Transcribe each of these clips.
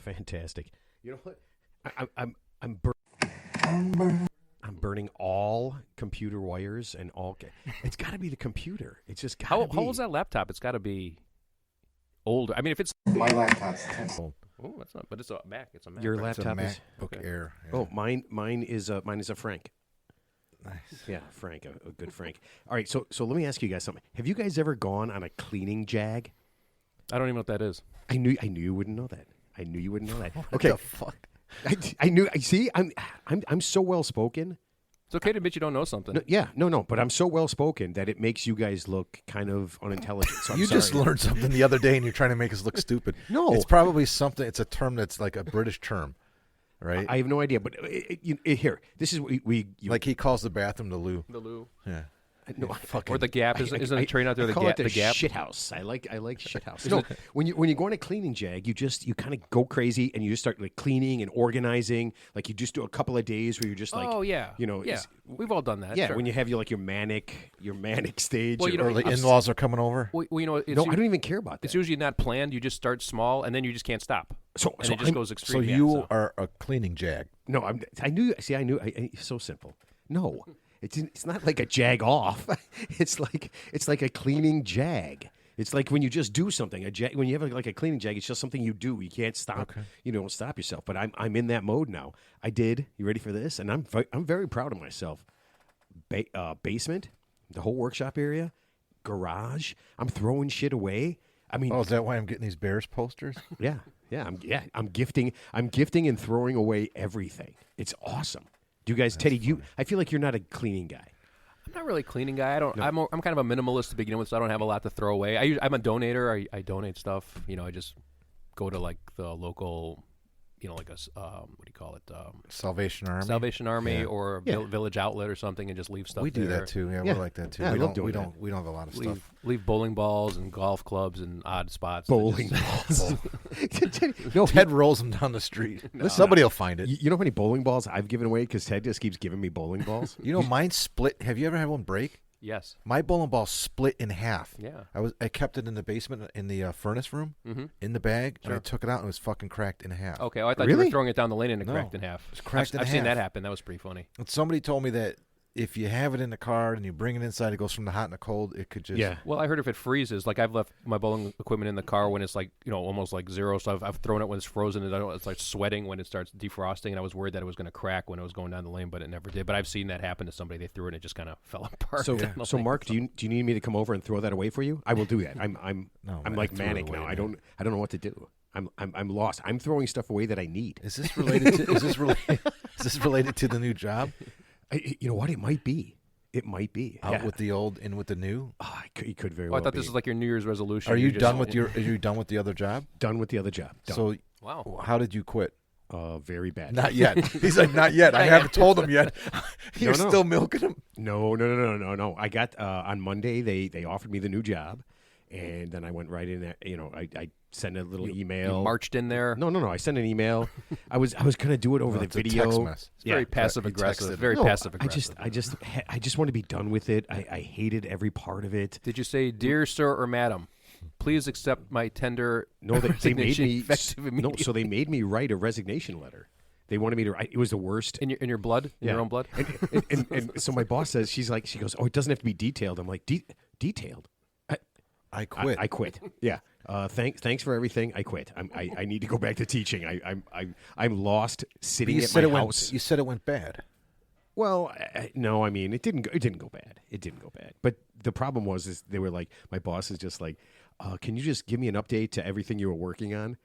Fantastic. You know what? I'm burning all computer wires and all. It's got to be the computer. It's just got to be. How old's that laptop? It's got to be older. I mean, if it's My laptop's 10 old. oh, that's not. But it's a Mac. It's a Mac. Your right? laptop is MacBook Air. Yeah. Oh, mine is a Frank. Nice. Yeah, Frank, a good Frank. All right, so let me ask you guys something. Have you guys ever gone on a cleaning jag? I don't even know what that is. I knew you wouldn't know that. I knew you wouldn't know that. Okay. What the fuck? I knew. See, I'm so well spoken. It's okay to admit you don't know something. No, but I'm so well spoken that it makes you guys look kind of unintelligent. So I'm You just sorry. learned something the other day, and you're trying to make us look stupid. No. It's probably something. It's a term that's like a British term, right? I have no idea, but here, this is we like he calls the bathroom the loo. The loo. Yeah. no, Or the Gap. Isn't a train out there I call it the Gap? shit house. I like shit house. No, when you go on a cleaning jag, you kind of go crazy and you just start like cleaning and organizing. Like you just do a couple of days where you're just like, Oh yeah. you know, yeah. We've all done that. yeah. sure. When you have your manic stage. Well, you know, Or the in-laws are coming over. Well, you know, it's no, I don't even care about that. It's usually not planned. You just start small, and then you just can't stop. So And it just goes So extreme. you are a cleaning jag. No, I knew. See, I knew. It's so simple. No, it's not like a jag off. It's like a cleaning jag. It's like when you just do something. When you have like a cleaning jag, it's just something you do. You can't stop. Okay. You don't stop yourself. But I'm in that mode now. I did. You ready for this? And I'm very proud of myself. Basement, the whole workshop area, garage. I'm throwing shit away. I mean, Oh, is that why I'm getting these Bears posters? yeah. I'm gifting and throwing away everything. It's awesome. Do you guys, Teddy? I feel like you're not a cleaning guy. I'm not really a cleaning guy. I'm kind of a minimalist to begin with, so I don't have a lot to throw away. I'm a donator. I donate stuff. You know, I just go to like the local, you know, like a what do you call it? Salvation Army. Salvation Army Yeah. or a village outlet or something, and just leave stuff. We do there. that too. Yeah, Yeah. we're like that too. Yeah, I we love don't. We doing don't. We don't have a lot of stuff. Leave bowling balls and golf clubs and odd spots. Bowling balls. No, Ted rolls them down the street. Somebody will find it. you know how many bowling balls I've given away because Ted just keeps giving me bowling balls? You know, mine split. Have you ever had one break? Yes. My bowling ball split in half. Yeah. I kept it in the basement in the furnace room Mm-hmm. in the bag, and I took it out and it was fucking cracked in half. Okay. Oh, I thought you Really? were throwing it down the lane and it No. cracked in half. It's cracked in I've seen half. that happen. That was pretty funny. And somebody told me that if you have it in the car and you bring it inside, it goes from the hot and the cold. It could just Well, I heard if it freezes, like I've left my bowling equipment in the car when it's like, you know, almost like zero. So I've thrown it when it's frozen and it starts sweating when it starts defrosting. And I was worried that it was going to crack when it was going down the lane, but it never did. But I've seen that happen to somebody. They threw it and it just kind of fell apart. So Mark, do you need me to come over and throw that away for you? I will do that. I'm No, I'm man, like I threw it manic away, now. man. I don't know what to do. I'm lost. I'm throwing stuff away that I need. Is this related to? Is this related to the new job? You know what? It might be. It might be. Out Yeah. with the old, in with the new. Oh, it could very Oh, well I thought be. this was like your New Year's resolution. Are you just- done with your? Are you done with the other job? done with the other job. Done. So, Wow. how did you quit? Very bad. Not yet. He's like, not yet. I haven't told him yet. You're No. still milking him. No. I got on Monday. They offered me the new job, and then I went right in there. You know, I sent a little email. You marched in there. No. I sent an email. I was gonna do it over No, the it's a video. text mess. It's very Yeah. passive He aggressive. texted. Very No, passive aggressive. I just want to be done with it. I hated every part of it. Did you say, "Dear sir or madam, please accept my tender"? No, they made resignation me. effective No, immediately"? so they made me write a resignation letter. They wanted me to write. It was the worst. in your blood, in your own blood. And so my boss says, she goes, oh, it doesn't have to be detailed. I'm like, detailed? I quit. I quit. Yeah. Thanks for everything. I quit. I need to go back to teaching. I'm lost But sitting you at said my it house. went. You said it went bad. Well, no, I mean, it didn't go bad. It didn't go bad. But the problem was they were like, my boss is just like, can you just give me an update to everything you were working on?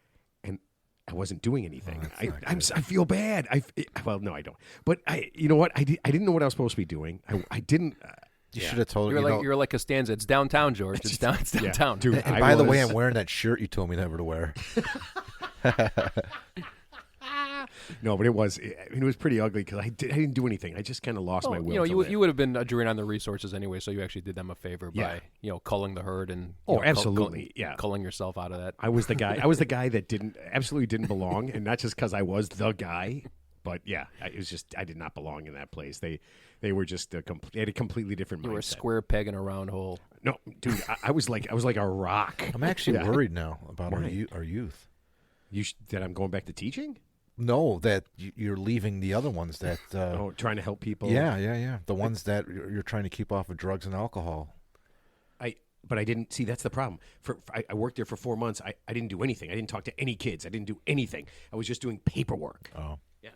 And I wasn't doing anything. I feel bad. Well, no, I don't. But you know what? I didn't know what I was supposed to be doing. I didn't. You should have told You're him. like you're like Costanza. It's downtown, George. It's downtown, dude. And by the way, I'm wearing that shirt you told me never to wear. No, but it was pretty ugly because I didn't do anything. I just kind of lost my will. You know, to live. you would have been drawing on the resources anyway, so you actually did them a favor Yeah. by culling the herd and absolutely, yeah. culling yourself out of that. I was the guy. I was the guy that absolutely didn't belong, and not just because I was the guy, but yeah, it was just I did not belong in that place. They were just they had a completely different mindset. You were a square peg in a round hole. No, dude, I was like a rock. I'm actually Yeah. worried now about our Why? youth. That I'm going back to teaching? No, that you're leaving the other ones that. Trying to help people. Yeah. The ones that you're trying to keep off of drugs and alcohol. But I didn't see. That's the problem. I worked there for 4 months. I didn't do anything. I didn't talk to any kids. I didn't do anything. I was just doing paperwork. Oh. Yeah.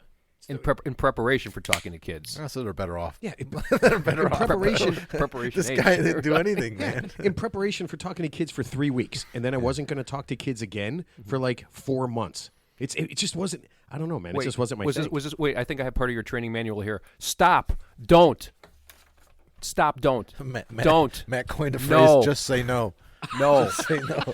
In preparation for talking to kids. So they're better off. Yeah. They're better in off. Preparation. This guy didn't do anything, man. In preparation for talking to kids for 3 weeks, and then I wasn't going to talk to kids again for like 4 months. It just wasn't. I don't know, man. Wait, it just wasn't my thing. Wait, I think I have part of your training manual here. Stop. Don't. Stop. Don't. Don't. Matt coined a phrase. No. Just say no. No. Just say no.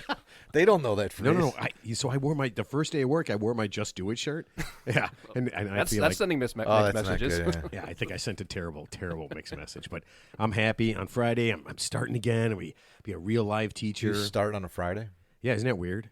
They don't know that phrase. No. So I wore the first day of work. I wore my "Just Do It" shirt. Yeah, and That's I feel sending mixed that's messages. not good, yeah, I think I sent a terrible mixed message. But I'm happy. On Friday, I'm starting again. And we be a real live teacher. You start on a Friday? Yeah, isn't that weird?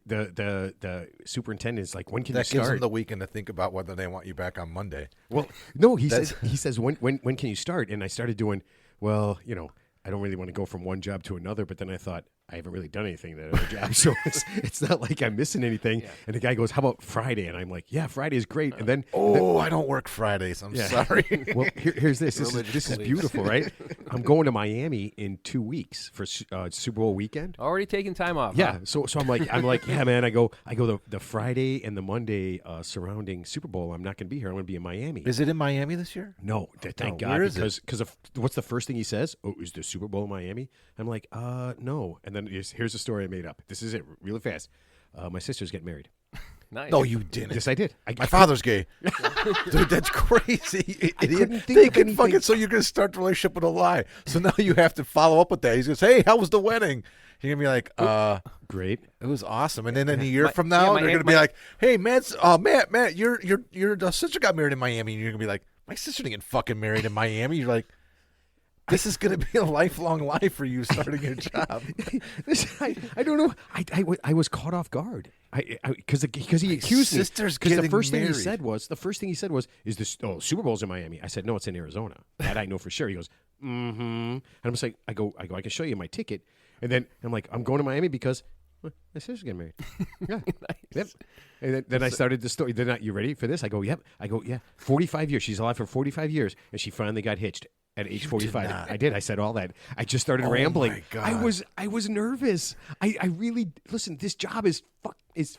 The superintendent is like, when can That you start? gives them the weekend to think about whether they want you back on Monday. Well, no, he says when can you start? And I started doing, well, I don't really want to go from one job to another, but then I thought, I haven't really done anything at other job, so it's not like I'm missing anything. Yeah. And the guy goes, how about Friday? And I'm like, yeah, Friday is great. And then I don't work Fridays. I'm sorry. Well, here's this. This is beautiful, right? I'm going to Miami in 2 weeks for Super Bowl weekend. Already taking time off. Yeah. Huh? So I'm like, yeah, man. I go the Friday and the Monday surrounding Super Bowl. I'm not going to be here. I'm going to be in Miami. Is it in Miami this year? No, thank God. Where is because of what's the first thing he says? Oh, is the Super Bowl in Miami? I'm like, no. And then here's the story I made up. This is it, really fast. My sister's getting married. Nice. No, you didn't. Yes, I did. My father's gay. Dude, that's crazy. I couldn't think of anything. So you're going to start the relationship with a lie. So now you have to follow up with that. He's going to say, hey, how was the wedding? You're going to be like, great. It was awesome. And then in a year from now, they're going to be like, hey, Matt, your sister got married in Miami. And you're going to be like, my sister didn't get fucking married in Miami. You're like, this is going to be a lifelong life for you starting your job. I don't know. I was caught off guard. Because he accused me. Sister's Because the getting first married. thing he said was, is this Super Bowl's in Miami? I said, no, it's in Arizona. That I know for sure. He goes, mm-hmm. And I'm just like, I go, I can show you my ticket. And then I'm like, I'm going to Miami because my sister's getting married. Yeah. Nice. Yep. And then I started the story. They're not, you ready for this? I go, yep. I go, yeah. 45 years. She's alive for 45 years. And she finally got hitched. At age 45, I did. I said all that. I just started rambling. My God. I was nervous. I really listen. This job is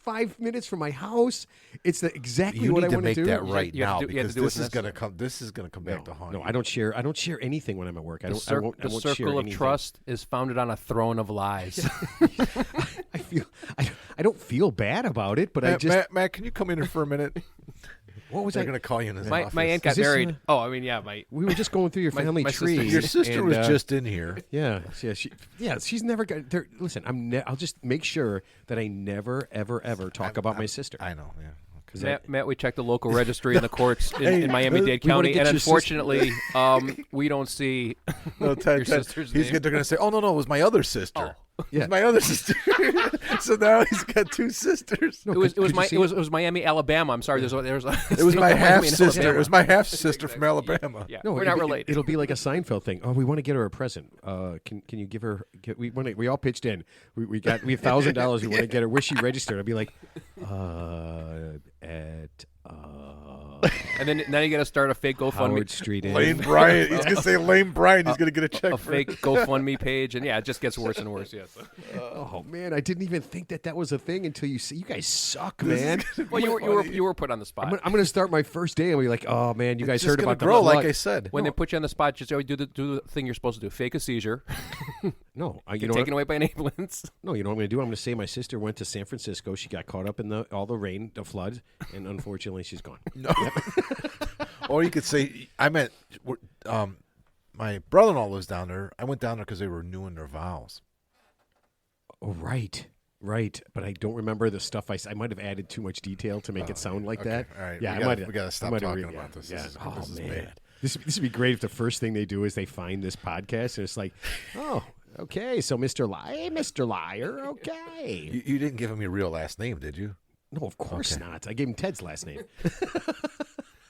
5 minutes from my house. It's exactly what I want to do. You need to make that right You have now to do- you have because to do this is going to come. This is going to come back to haunt No, you. I don't share anything when I'm at work. I won't The share circle of anything. trust is founded on a throne of lies. I don't feel bad about it, but I just Matt, can you come in here for a minute? what was They're I going to call you in his my office. aunt got Is this, married. we were just going through your My- family my tree. sister- Your sister and, was just in here. Yeah, she's never got there. Listen, I'll just make sure that I never, ever talk about my sister. I know. Yeah. Okay. Matt, we checked the local registry in the courts in Miami-Dade we wanna County, get and your unfortunately, we don't see No, your sister's name. They're going to say, "Oh no, it was my other sister." Yeah. It's my other sister. So now he's got two sisters. It was Miami, Alabama. I'm sorry. There's a It was my Miami half in sister. Alabama. It was my half sister from Alabama. Yeah, No, we're not it'll be- related. It'll be like a Seinfeld thing. Oh, we want to get her a present. Can you give her? We all pitched in. We have $1,000. We want to get her. Where's she registered? I'll be like, at And then now you got to start a fake GoFundMe, Howard Street Inn. Lane Bryant. He's going to say Lane Bryant. He's going to get a check a for fake GoFundMe page, and yeah, it just gets worse and worse. Yes. Oh man, I didn't even think that was a thing until you see. You guys suck, man. Well, you were put on the spot. I'm gonna start my first day and be like, oh man, you guys It's just heard gonna about the grow, flood. like I said. When they put you on the spot, just always do the thing you're supposed to do: fake a seizure, No, you get know taken what? away by an ambulance. No, you know what I'm gonna do? I'm gonna say my sister went to San Francisco. She got caught up in all the rain, the floods, and unfortunately, she's gone. No. Or you could say, my brother-in-law lives down there. I went down there because they were renewing their vows. Oh, right. But I don't remember the stuff I might have added too much detail to make it sound like Okay, that. all right. Yeah, We gotta stop talking about this. Yeah. This Oh is man, bad. this would be great if the first thing they do is they find this podcast and it's like, oh, okay, so Mr. Liar, okay. You didn't give him your real last name, did you? No, of course not. I gave him Ted's last name.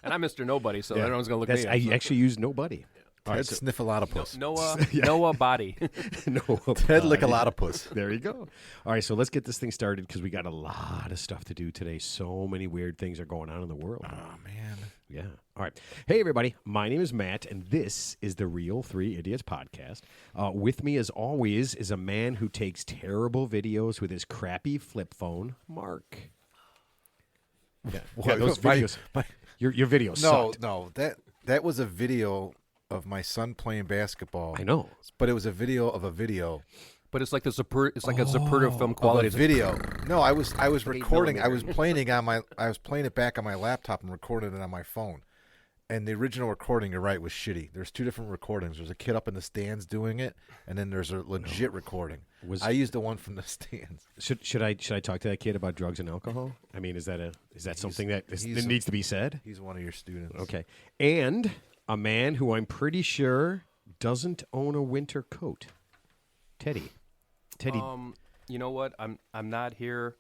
And I'm Mr. Nobody, so Yeah. everyone's gonna look at me. I actually used nobody. Ted Sniffleotopus. Noah Body. Ted Lickalotopus. There you go. All right, so let's get this thing started because we got a lot of stuff to do today. So many weird things are going on in the world. Oh, man. Yeah. All right. Hey, everybody. My name is Matt, and this is the Real Three Idiots podcast. With me, as always, is a man who takes terrible videos with his crappy flip phone, Mark. Yeah, those videos. Your videos sucked. No. That was a video of my son playing basketball. I know. But it was a video of a video. But it's like a superlative film quality. Of a video. No, I was recording. I was playing it back on my laptop and recorded it on my phone. And the original recording, you're right, was shitty. There's two different recordings. There's a kid up in the stands doing it, and then there's a legit recording. I used the one from the stands. Should I talk to that kid about drugs and alcohol? I mean, is that something that needs to be said? He's one of your students. Okay. And a man who I'm pretty sure doesn't own a winter coat. Teddy. You know what? I'm not here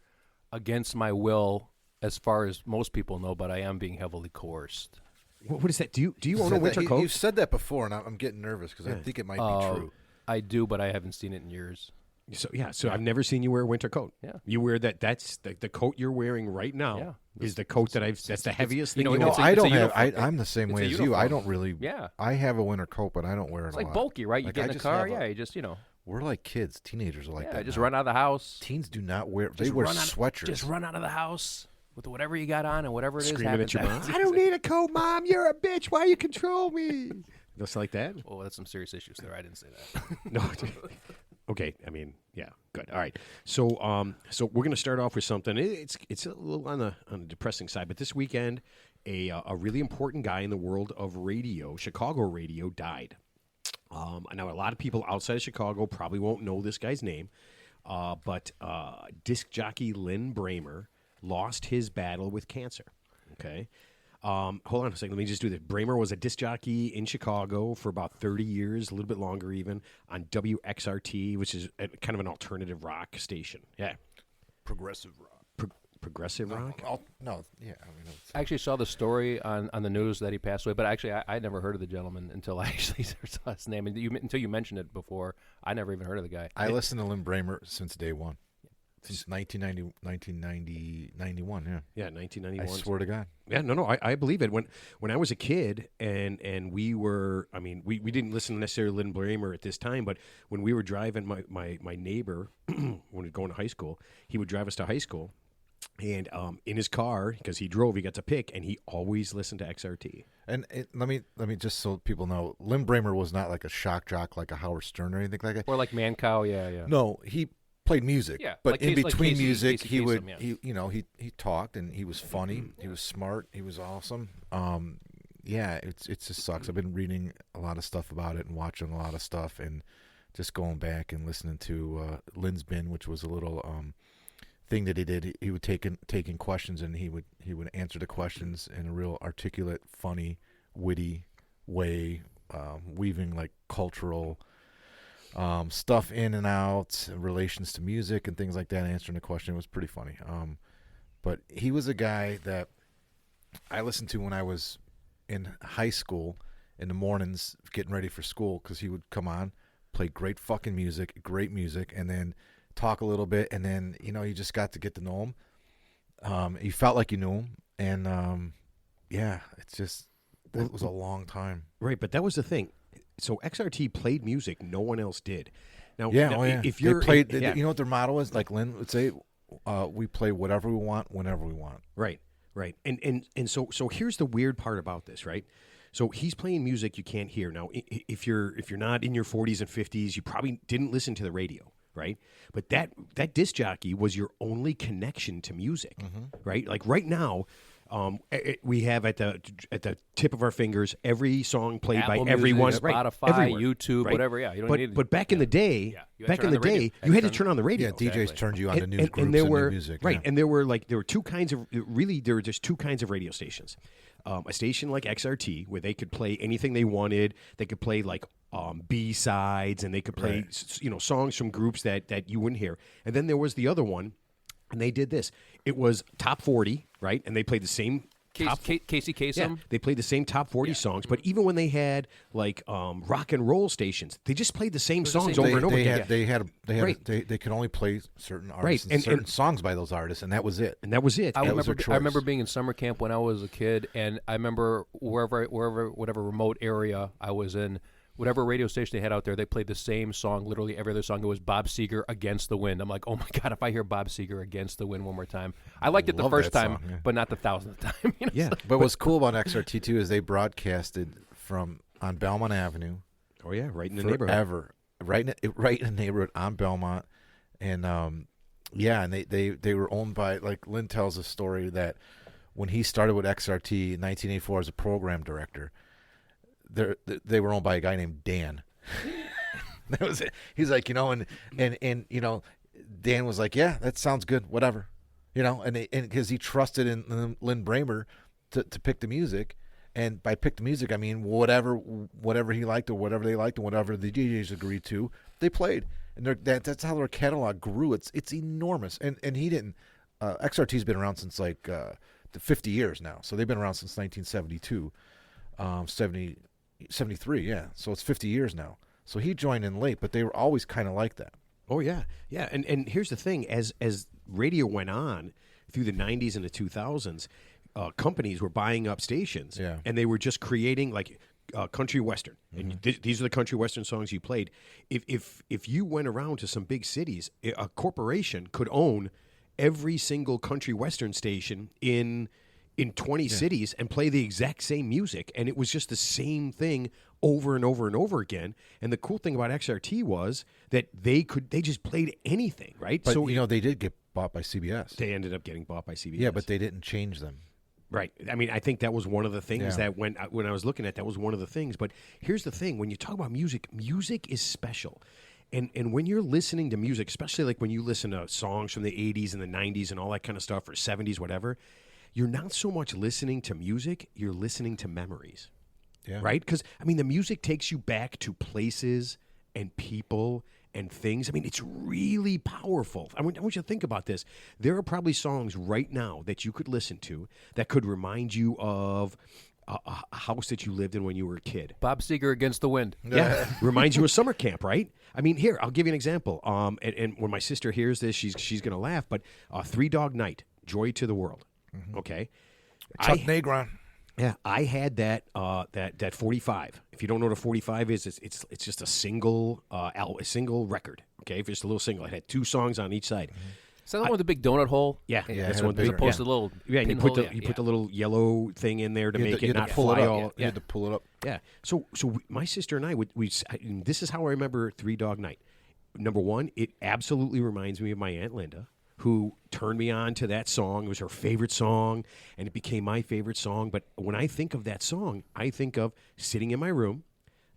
against my will, as far as most people know, but I am being heavily coerced. What is that? Do you own a winter coat? You've said that before, and I'm getting nervous because I think it might be true. I do, but I haven't seen it in years. So I've never seen you wear a winter coat. Yeah, you wear that. That's the coat you're wearing right now. Yeah. Is the coat that's the heaviest thing. I'm the same way as you. I don't really. Yeah. I have a winter coat, but I don't wear it. It's like bulky, right? You get in the car. You just We're like kids. Teenagers are like that. Just run out of the house. Teens do not wear. They wear sweatshirts. Just run out of the house with whatever you got on and whatever it is. Screaming at your mom. I don't need a coat, Mom. You're a bitch. Why you control me? Just like that. Oh, that's some serious issues there. I didn't say that. No. Okay. I mean, yeah. Good. All right. So, we're going to start off with something. It's a little on the depressing side, but this weekend, a really important guy in the world of radio, Chicago radio, died. Now, a lot of people outside of Chicago probably won't know this guy's name, but disc jockey Lin Brehmer lost his battle with cancer. Okay. Hold on a second. Let me just do this. Brehmer was a disc jockey in Chicago for about 30 years, a little bit longer even, on WXRT, which is kind of an alternative rock station. Yeah. Progressive rock. Progressive rock? I actually saw the story on the news that he passed away, but actually I never heard of the gentleman until I actually saw his name. And until you mentioned it before, I never even heard of the guy. I listened to Lin Brehmer since day one. Since 1991, yeah. Yeah, 1991. I swear to God. Yeah, no, I believe it. When I was a kid and we were, I mean, we didn't listen to necessarily Lin Brehmer at this time, but when we were driving, my neighbor, when we were going to high school, he would drive us to high school. And in his car, because he drove, he got to pick, and he always listened to XRT. And let me just so people know, Lin Brehmer was not like a shock jock like a Howard Stern or anything like that. Or like Mancow, yeah. No, he played music. Yeah, but like in between Casey, music, Casey he would Kasem, he talked and he was funny, he was smart, he was awesome. It just sucks. I've been reading a lot of stuff about it and watching a lot of stuff and just going back and listening to Lin's Bin, which was a little thing that he did. He would taking questions and he would answer the questions in a real articulate, funny, witty way, weaving like cultural stuff in and out, relations to music and things like that, answering the question. It was pretty funny. But he was a guy that I listened to when I was in high school in the mornings getting ready for school, because he would come on, play great fucking music, and then talk a little bit, and then you just got to get to know him. You felt like you knew him, and it's just it was a long time. Right, but that was the thing. So XRT played music no one else did. Now, if you know what their motto is? Like Lin would say, we play whatever we want, whenever we want. Right. And so here's the weird part about this, right? So he's playing music you can't hear. Now, if you're not in your 40s and 50s, you probably didn't listen to the radio, right? But that disc jockey was your only connection to music, right? Like right now, we have at the tip of our fingers every song played Apple by everyone, Music, right? Spotify, Everywhere, YouTube, right? whatever. Yeah, you don't need. But back in the day, you had to turn on the radio. Yeah, DJs turned you on to new groups and there were new music, right, yeah. and there were two kinds of there were just two kinds of radio stations. A station like XRT where they could play anything they wanted. They could play like B-sides, and they could play songs from groups that you wouldn't hear. And then there was the other one, and they did this. It was top 40, right? And they played the same Casey Kasem. They played the same top 40 songs, but even when they had like rock and roll stations, they just played the same songs over and over again. They could only play certain artists and certain songs by those artists, and that was it. I remember being in summer camp when I was a kid, and I remember whatever remote area I was in, whatever radio station they had out there, they played the same song, literally every other song. It was Bob Seger, Against the Wind. I'm like, oh my God, if I hear Bob Seger, Against the Wind one more time. I liked it the first time, but not the 1,000th time. Yeah. But what's cool about XRT too is they broadcasted on Belmont Avenue. Oh yeah, right in the neighborhood. Right in the neighborhood on Belmont. And and they were owned by, like Lin tells a story that when he started with XRT in 1984 as a program director, they were owned by a guy named Dan. That was it. He's like, and Dan was like, yeah, that sounds good, whatever, and because he trusted in Lin Brehmer to pick the music, and by pick the music I mean whatever he liked or whatever they liked and whatever the DJs agreed to, they played, and that's how their catalog grew. It's enormous, and he didn't. XRT's been around since like 50 years now, so they've been around since 1972, 73, yeah. So it's 50 years now. So he joined in late, but they were always kind of like that. Oh yeah, yeah. And here's the thing: as radio went on through the 90s and the 2000s, companies were buying up stations, and they were just creating like country western. Mm-hmm. And these are the country western songs you played. If you went around to some big cities, a corporation could own every single country western station in 20 cities and play the exact same music, and it was just the same thing over and over and over again. And the cool thing about XRT was that they just played anything, right? But so they did get bought by CBS. They ended up getting bought by CBS. Yeah, but they didn't change them. Right. I mean, I think that was one of the things that when I was looking at that was one of the things. But here's the thing: when you talk about music, music is special. And when you're listening to music, especially like when you listen to songs from the 80s and the 90s and all that kind of stuff, or 70s, whatever, you're not so much listening to music, you're listening to memories. Yeah. Right? Because, I mean, the music takes you back to places and people and things. I mean, it's really powerful. I want you to think about this. There are probably songs right now that you could listen to that could remind you of a house that you lived in when you were a kid. Bob Seger, Against the Wind. Yeah. Reminds you of summer camp, right? I mean, here, I'll give you an example. And when my sister hears this, she's going to laugh, but Three Dog Night, Joy to the World. Mm-hmm. Okay. Chuck Negron. Yeah, I had that 45. If you don't know what a 45 is, it's just a single record. Okay, just a little single. It had 2 songs on each side. Mm-hmm. Is that the one with the big donut hole? Yeah, that's one. As opposed to the little and you put the little yellow thing in there to make it not fly all. You had to pull it up. Yeah. So my sister and I this is how I remember Three Dog Night. Number one, it absolutely reminds me of my Aunt Linda, who turned me on to that song. It was her favorite song, and it became my favorite song. But when I think of that song, I think of sitting in my room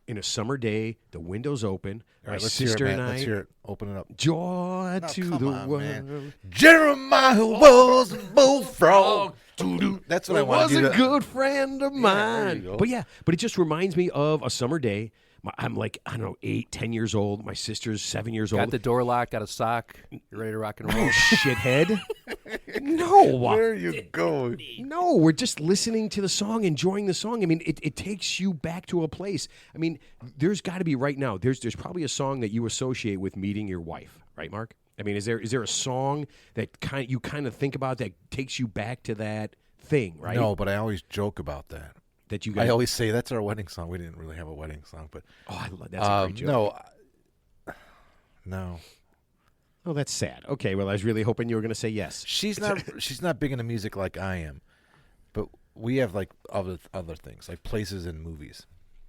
in a summer day, the windows open, my sister and I. Let's hear it. Open it up. Joy to the world. Man. Jeremiah was a bullfrog. That's what I want to do. Was a good friend of mine. But it just reminds me of a summer day. I'm like, I don't know, 8, 10 years old. My sister's 7 years old. Got the door locked, got a sock. You're ready to rock and roll. Oh, shithead. No. Where are you going? No, we're just listening to the song, enjoying the song. I mean, it takes you back to a place. I mean, there's got to be right now, there's probably a song that you associate with meeting your wife. Right, Mark? I mean, is there a song that you kind of think about that takes you back to that thing, right? No, but I always joke about that. That you guys... I always say that's our wedding song. We didn't really have a wedding song, but I love that's a great joke. No. Oh, that's sad. Okay, well, I was really hoping you were going to say yes. She's not big into music like I am, but we have like other things like places and movies.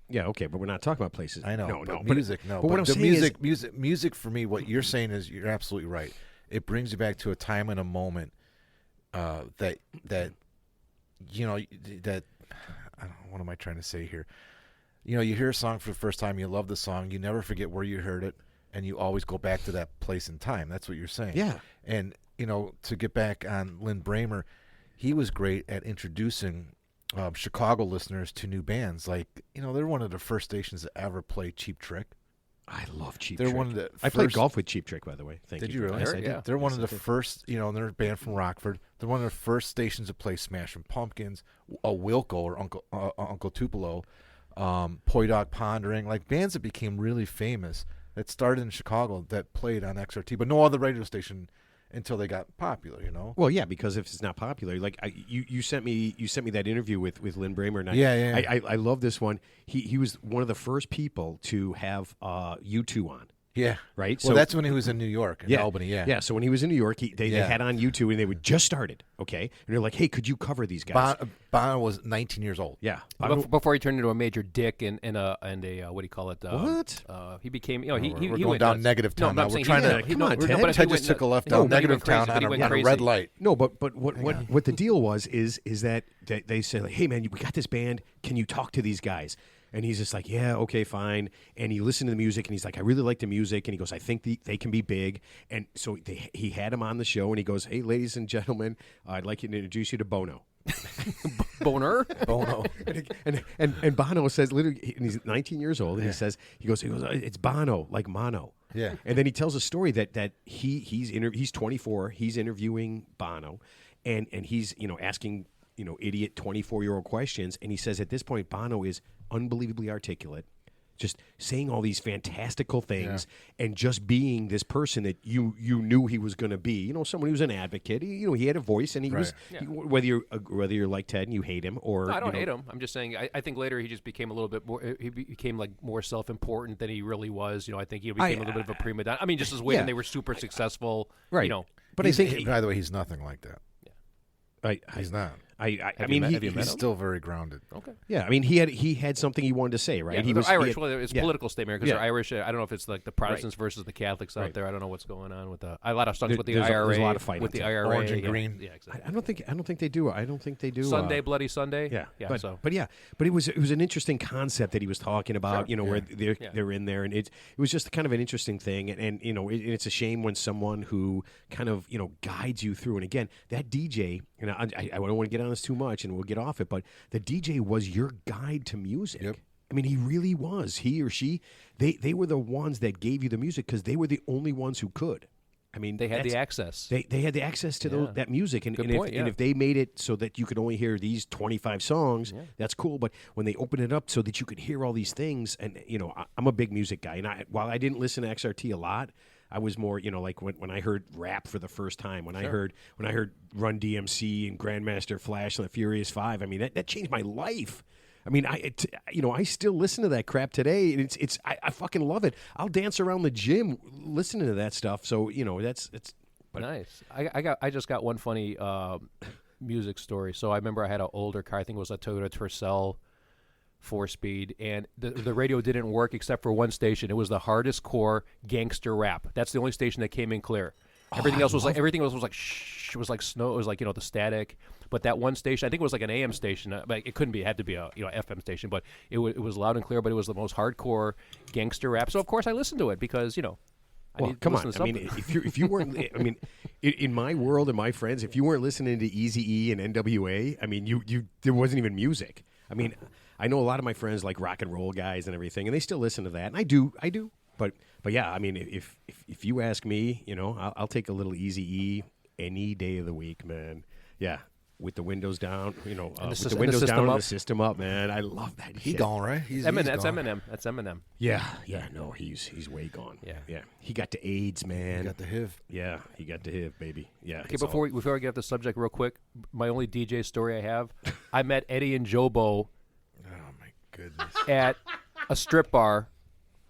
Yeah, okay, but we're not talking about places. I know, no, music. No, but what I'm the saying music for me. What you're saying is you're absolutely right. It brings you back to a time and a moment that you know that. What am I trying to say here? You know, you hear a song for the first time, you love the song, you never forget where you heard it, and you always go back to that place and time. That's what you're saying. Yeah. And, to get back on Lin Brehmer, he was great at introducing Chicago listeners to new bands. Like, they're one of the first stations to ever play Cheap Trick. I love Cheap They're Trick. one of the I played first- golf with Cheap Trick, by the way. Thank Did you. you really? Yes, I did. Yeah. They're one Yes, of I the did. first, they're a band from Rockford. They're one of the first stations to play Smashing Pumpkins, Wilco or Uncle Tupelo, Poi Dog Pondering, like bands that became really famous that started in Chicago that played on XRT, but no other radio station until they got popular, Well, yeah, because if it's not popular, like you sent me that interview with Lin Brehmer, and Yeah. I love this one. He was one of the first people to have U2 on. Yeah. Right? Well, So- that's when he was in New York, in Albany, yeah. Yeah, so when he was in New York, they had on U2, and they would just started, okay? And they're like, hey, could you cover these guys? Bono was 19 years old. Yeah. Before he turned into a major dick and a what do you call it? What? He became. We're We're going went down nuts. negative town No, now. I'm We're saying trying he- to- he- come on, no, Ted. but he Ted went just took a left no, down but he negative went crazy, town but on he a went on a crazy. red light. No, but what the deal was is that they said, like, hey, man, we got this band. Can you talk to these guys? And he's just like, yeah, okay, fine. And he listened to the music, and he's like, I really like the music. And he goes, I think they can be big. And so he had him on the show, and he goes, hey, ladies and gentlemen, I'd like to introduce you to Bono. Boner. Bono. And Bono says, literally, and he's 19 years old, and he goes, it's Bono, like mono. Yeah. And then he tells a story that he's 24, he's interviewing Bono, and he's asking idiot 24-year-old questions, and he says at this point Bono is unbelievably articulate, just saying all these fantastical things, and just being this person that you knew he was going to be. Someone who's an advocate. He had a voice, and he was whether you're like Ted and you hate him or No, I don't hate him. I'm just saying. I think later he just became a little bit more. He became like more self-important than he really was. I think he became a little bit of a prima donna. I mean, just as way when they were super successful. Right. But I think, think, by the way, he's nothing like that. He's not. I mean, He's still very grounded. Okay. Yeah, I mean, he had something he wanted to say, right? Yeah, he they're was Irish. It's a political statement because Yeah. they're Irish. I don't know if it's like the Protestants versus the Catholics out Right. there. I don't know what's going on with a lot of songs with the There's IRA. there's a lot of fighting with the too. IRA. Orange and yeah. green. Yeah, exactly. I don't think they do. I don't think they do. Sunday, Bloody Sunday. Yeah, So but it was an interesting concept that he was talking about. Sure. Where they're in there, and it was just kind of an interesting thing. And it's a shame when someone who kind of guides you through. And again, that DJ, and I don't want to get on this too much, and we'll get off it, but the DJ was your guide to music. Yep. I mean, he really was. He or she, they were the ones that gave you the music because they were the only ones who could. I mean, they had the access. They had the access to that music, and, Good and, point, if, and if they made it so that you could only hear these 25 songs, that's cool. But when they opened it up so that you could hear all these things, and I'm a big music guy, and while I didn't listen to XRT a lot, I was more, like when I heard rap for the first time, when I heard Run DMC and Grandmaster Flash and the Furious Five. I mean, that changed my life. I mean, I still listen to that crap today, and I fucking love it. I'll dance around the gym listening to that stuff. So it's Nice. I just got one funny music story. So I remember I had an older car. I think it was a Toyota Tercel 4-speed, and the radio didn't work except for one station. It was the hardest core gangster rap. That's the only station that came in clear. Everything else was like shh. It was like snow. It was like the static. But that one station, I think it was like an AM station. But it couldn't be. It had to be a FM station. But it was loud and clear. But it was the most hardcore gangster rap. So of course I listened to it because Well, come on. I mean, if you weren't, I mean, in my world and my friends, if you weren't listening to Eazy-E and NWA, I mean, you there wasn't even music. I mean, I know a lot of my friends like rock and roll guys and everything, and they still listen to that, and I do. But yeah, I mean, if you ask me, I'll take a little Eazy-E any day of the week, man. Yeah. With the windows down, with the windows down and the system up, man. I love that. He shit. gone, right? That's Eminem. That's Eminem. Yeah. No, he's way gone. Yeah. He got to AIDS, man. He got the HIV. Yeah, he got the HIV, baby. Yeah. Okay, before we get off the subject real quick, my only DJ story I have, I met Eddie and Jobo Oh my goodness. at a strip bar.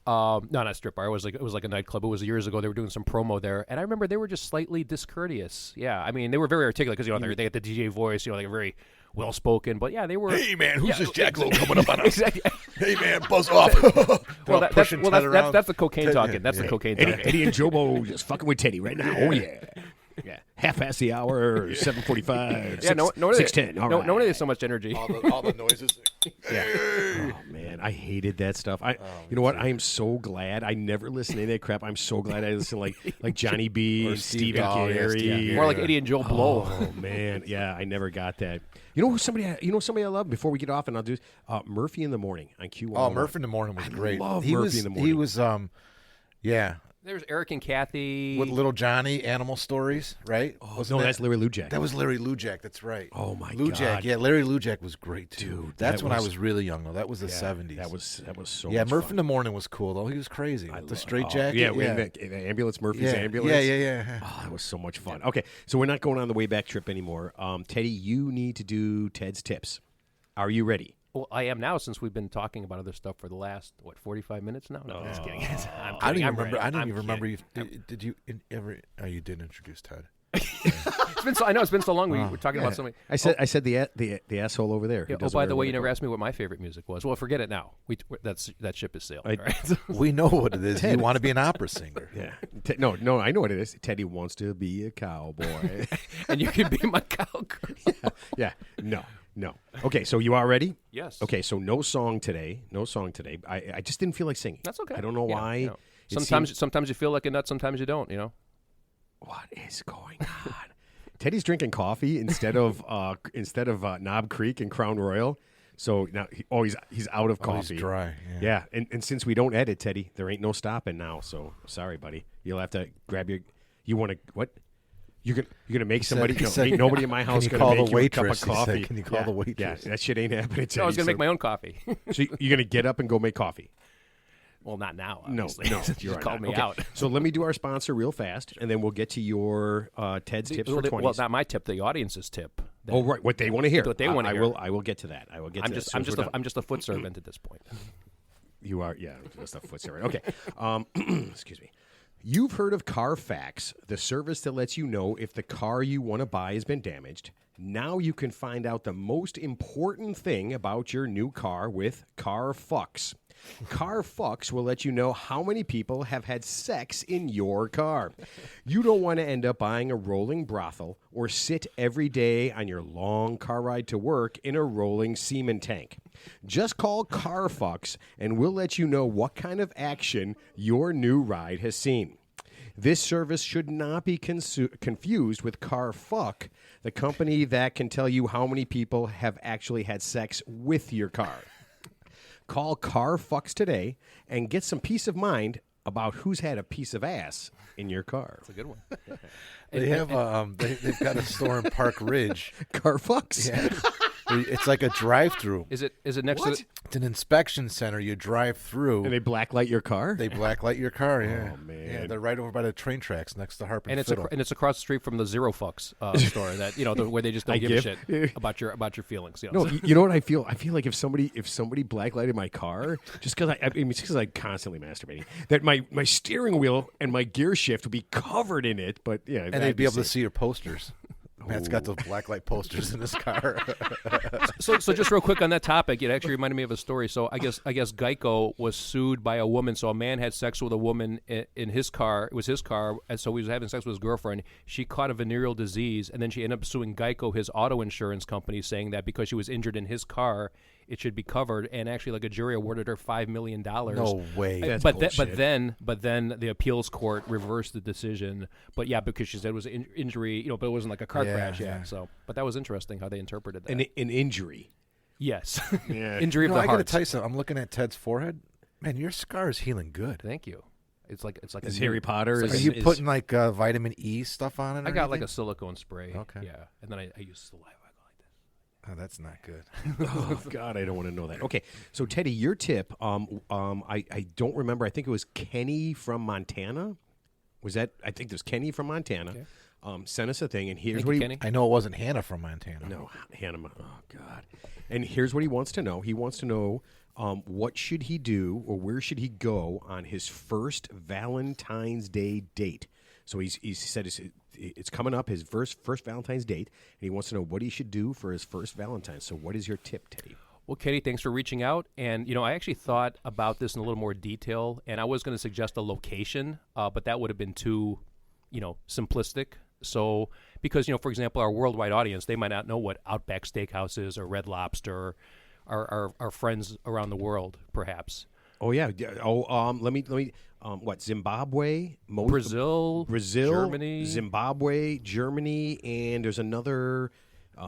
No, not a strip bar. It was like a nightclub. It was years ago. They were doing some promo there, and I remember they were just slightly discourteous. Yeah, I mean they were very articulate because they get the DJ voice. They were very well spoken. But yeah, they were. Hey man, who's this jackalope coming up on us? Exactly. Hey man, buzz off. That's the cocaine talking. That's the cocaine talking. Eddie and Jobo just fucking with Teddy right now. Oh yeah. Yeah. Half past the hour, 7:45. Yeah, no, 6:10. All right. no one has so much energy. all the noises. Yeah. Oh man, I hated that stuff. You know what? I am so glad I never listened to any of that crap. I'm so glad I listened to like Johnny B and Stephen Gary. More like Eddie and Joe Blow. Oh man, yeah, I never got that. You know somebody I love before we get off, and I'll do Murphy in the Morning on Q1. Oh, Murphy in the Morning was great. Love Murphy in the Morning. He was yeah. There's Eric and Kathy. With Little Johnny, Animal Stories, right? Oh, no, that's Larry Lujak. That was Larry Lujak. That's right. Oh my Lujak, God. yeah, Larry Lujak was great too. Dude, that's when I was really young though. That was the Yeah, 70s. That was so. Yeah, much Murphy fun. in the Morning was cool though. He was crazy. The straight jacket. Yeah, yeah. the ambulance, Murphy's ambulance. Yeah. Oh, that was so much fun. Okay, so we're not going on the way back trip anymore. Teddy, you need to do Ted's tips. Are you ready? Well, I am now since we've been talking about other stuff for the last 45 minutes now. No, just kidding. I didn't even remember. Did you ever? Oh, you did introduce Ted. I know it's been so long. We were talking about something. I said the asshole over there. Yeah, by the way, you never asked me what my favorite music was. Well, forget it now. That ship is sailed. Right? We know what it is. You want to be an opera singer. Yeah. No, I know what it is. Teddy wants to be a cowboy. And you can be my cowgirl. Yeah. No. Okay, so you are ready? Yes. Okay, so no song today. I just didn't feel like singing. That's okay. I don't know why. You know. Sometimes you feel like a nut. Sometimes you don't. You know. What is going on? Teddy's drinking coffee instead of Knob Creek and Crown Royal. So now he's out of coffee. He's dry. Yeah, and since we don't edit, Teddy, there ain't no stopping now. So sorry, buddy. You'll have to grab your. You want to what? You're gonna make somebody. Ain't nobody in my house gonna make you a cup of coffee. Can you call the waitress? Yeah, that shit ain't happening. Teddy, No, I was gonna make my own coffee. So you're gonna get up and go make coffee. Well, not now. No, Obviously. you just called me Okay. out. So let me do our sponsor real fast, and then we'll get to your Ted's tips for 20s. Well, not my tip. The audience's tip. Oh, right. What they want to hear. What they want to hear. I will get to that. I will get to that. I'm just a foot servant at this point. You are, yeah, just a foot servant. Okay. Excuse me. You've heard of Carfax, the service that lets you know if the car you want to buy has been damaged. Now you can find out the most important thing about your new car with Carfax. Carfax will let you know how many people have had sex in your car. You don't want to end up buying a rolling brothel or sit every day on your long car ride to work in a rolling semen tank. Just call Carfax and we'll let you know what kind of action your new ride has seen. This service should not be confused with Carfuck, the company that can tell you how many people have actually had sex with your car. Call Carfucks today and get some peace of mind about who's had a piece of ass in your car. That's a good one. They have they've got a store in Park Ridge. Carfucks? Yeah. It's like a drive-through. Is it next to? It's an inspection center. You drive through. And they blacklight your car? They blacklight your car. Yeah. Oh man. Yeah, they're right over by the train tracks next to Harp And Fiddle. it's across the street from the Zero Fucks store that where they just don't give a shit about your feelings. You know? No, you know what I feel? I feel like if somebody blacklighted my car, just because I'm constantly masturbating, that my steering wheel and my gear shift would be covered in it. But yeah, and they'd be able to see your posters. Matt's got those blacklight posters in his car. So just real quick on that topic, it actually reminded me of a story. So I guess Geico was sued by a woman. So a man had sex with a woman in his car. It was his car, and so he was having sex with his girlfriend. She caught a venereal disease, and then she ended up suing Geico, his auto insurance company, saying that because she was injured in his car, it should be covered. And actually, like a jury awarded her $5 million. No way. That's but bullshit. then the appeals court reversed the decision. But yeah, because she said it was an injury, but it wasn't like a car crash. Yeah. So, but that was interesting how they interpreted that. an injury. Yes. Yeah. Injury of the I got heart. to tell you something. I'm looking at Ted's forehead. Man, your scar is healing good. Thank you. It's like Is Harry Potter? It's Are like you putting like vitamin E stuff on it? I got like a silicone spray. Okay. Yeah, and then I use saliva. Oh, that's not good. Oh God, I don't want to know that. Okay, so Teddy, your tip. I don't remember. I think it was Kenny from Montana. Was that? I think there's Kenny from Montana. Okay. Sent us a thing, and here's Thank what you, he. Kenny. I know it wasn't Hannah from Montana. No, Hannah. Oh God. And here's what he wants to know. He wants to know what should he do or where should he go on his first Valentine's Day date. So he said it's coming up, his first Valentine's date, and he wants to know what he should do for his first Valentine's. So what is your tip, Teddy? Well, Kenny, thanks for reaching out. And, I actually thought about this in a little more detail, and I was going to suggest a location, but that would have been too, simplistic. So, because, for example, our worldwide audience, they might not know what Outback Steakhouse is or Red Lobster our friends around the world, perhaps. Oh yeah. Let me. What? Zimbabwe, Brazil, Germany, Zimbabwe, Germany, and there's another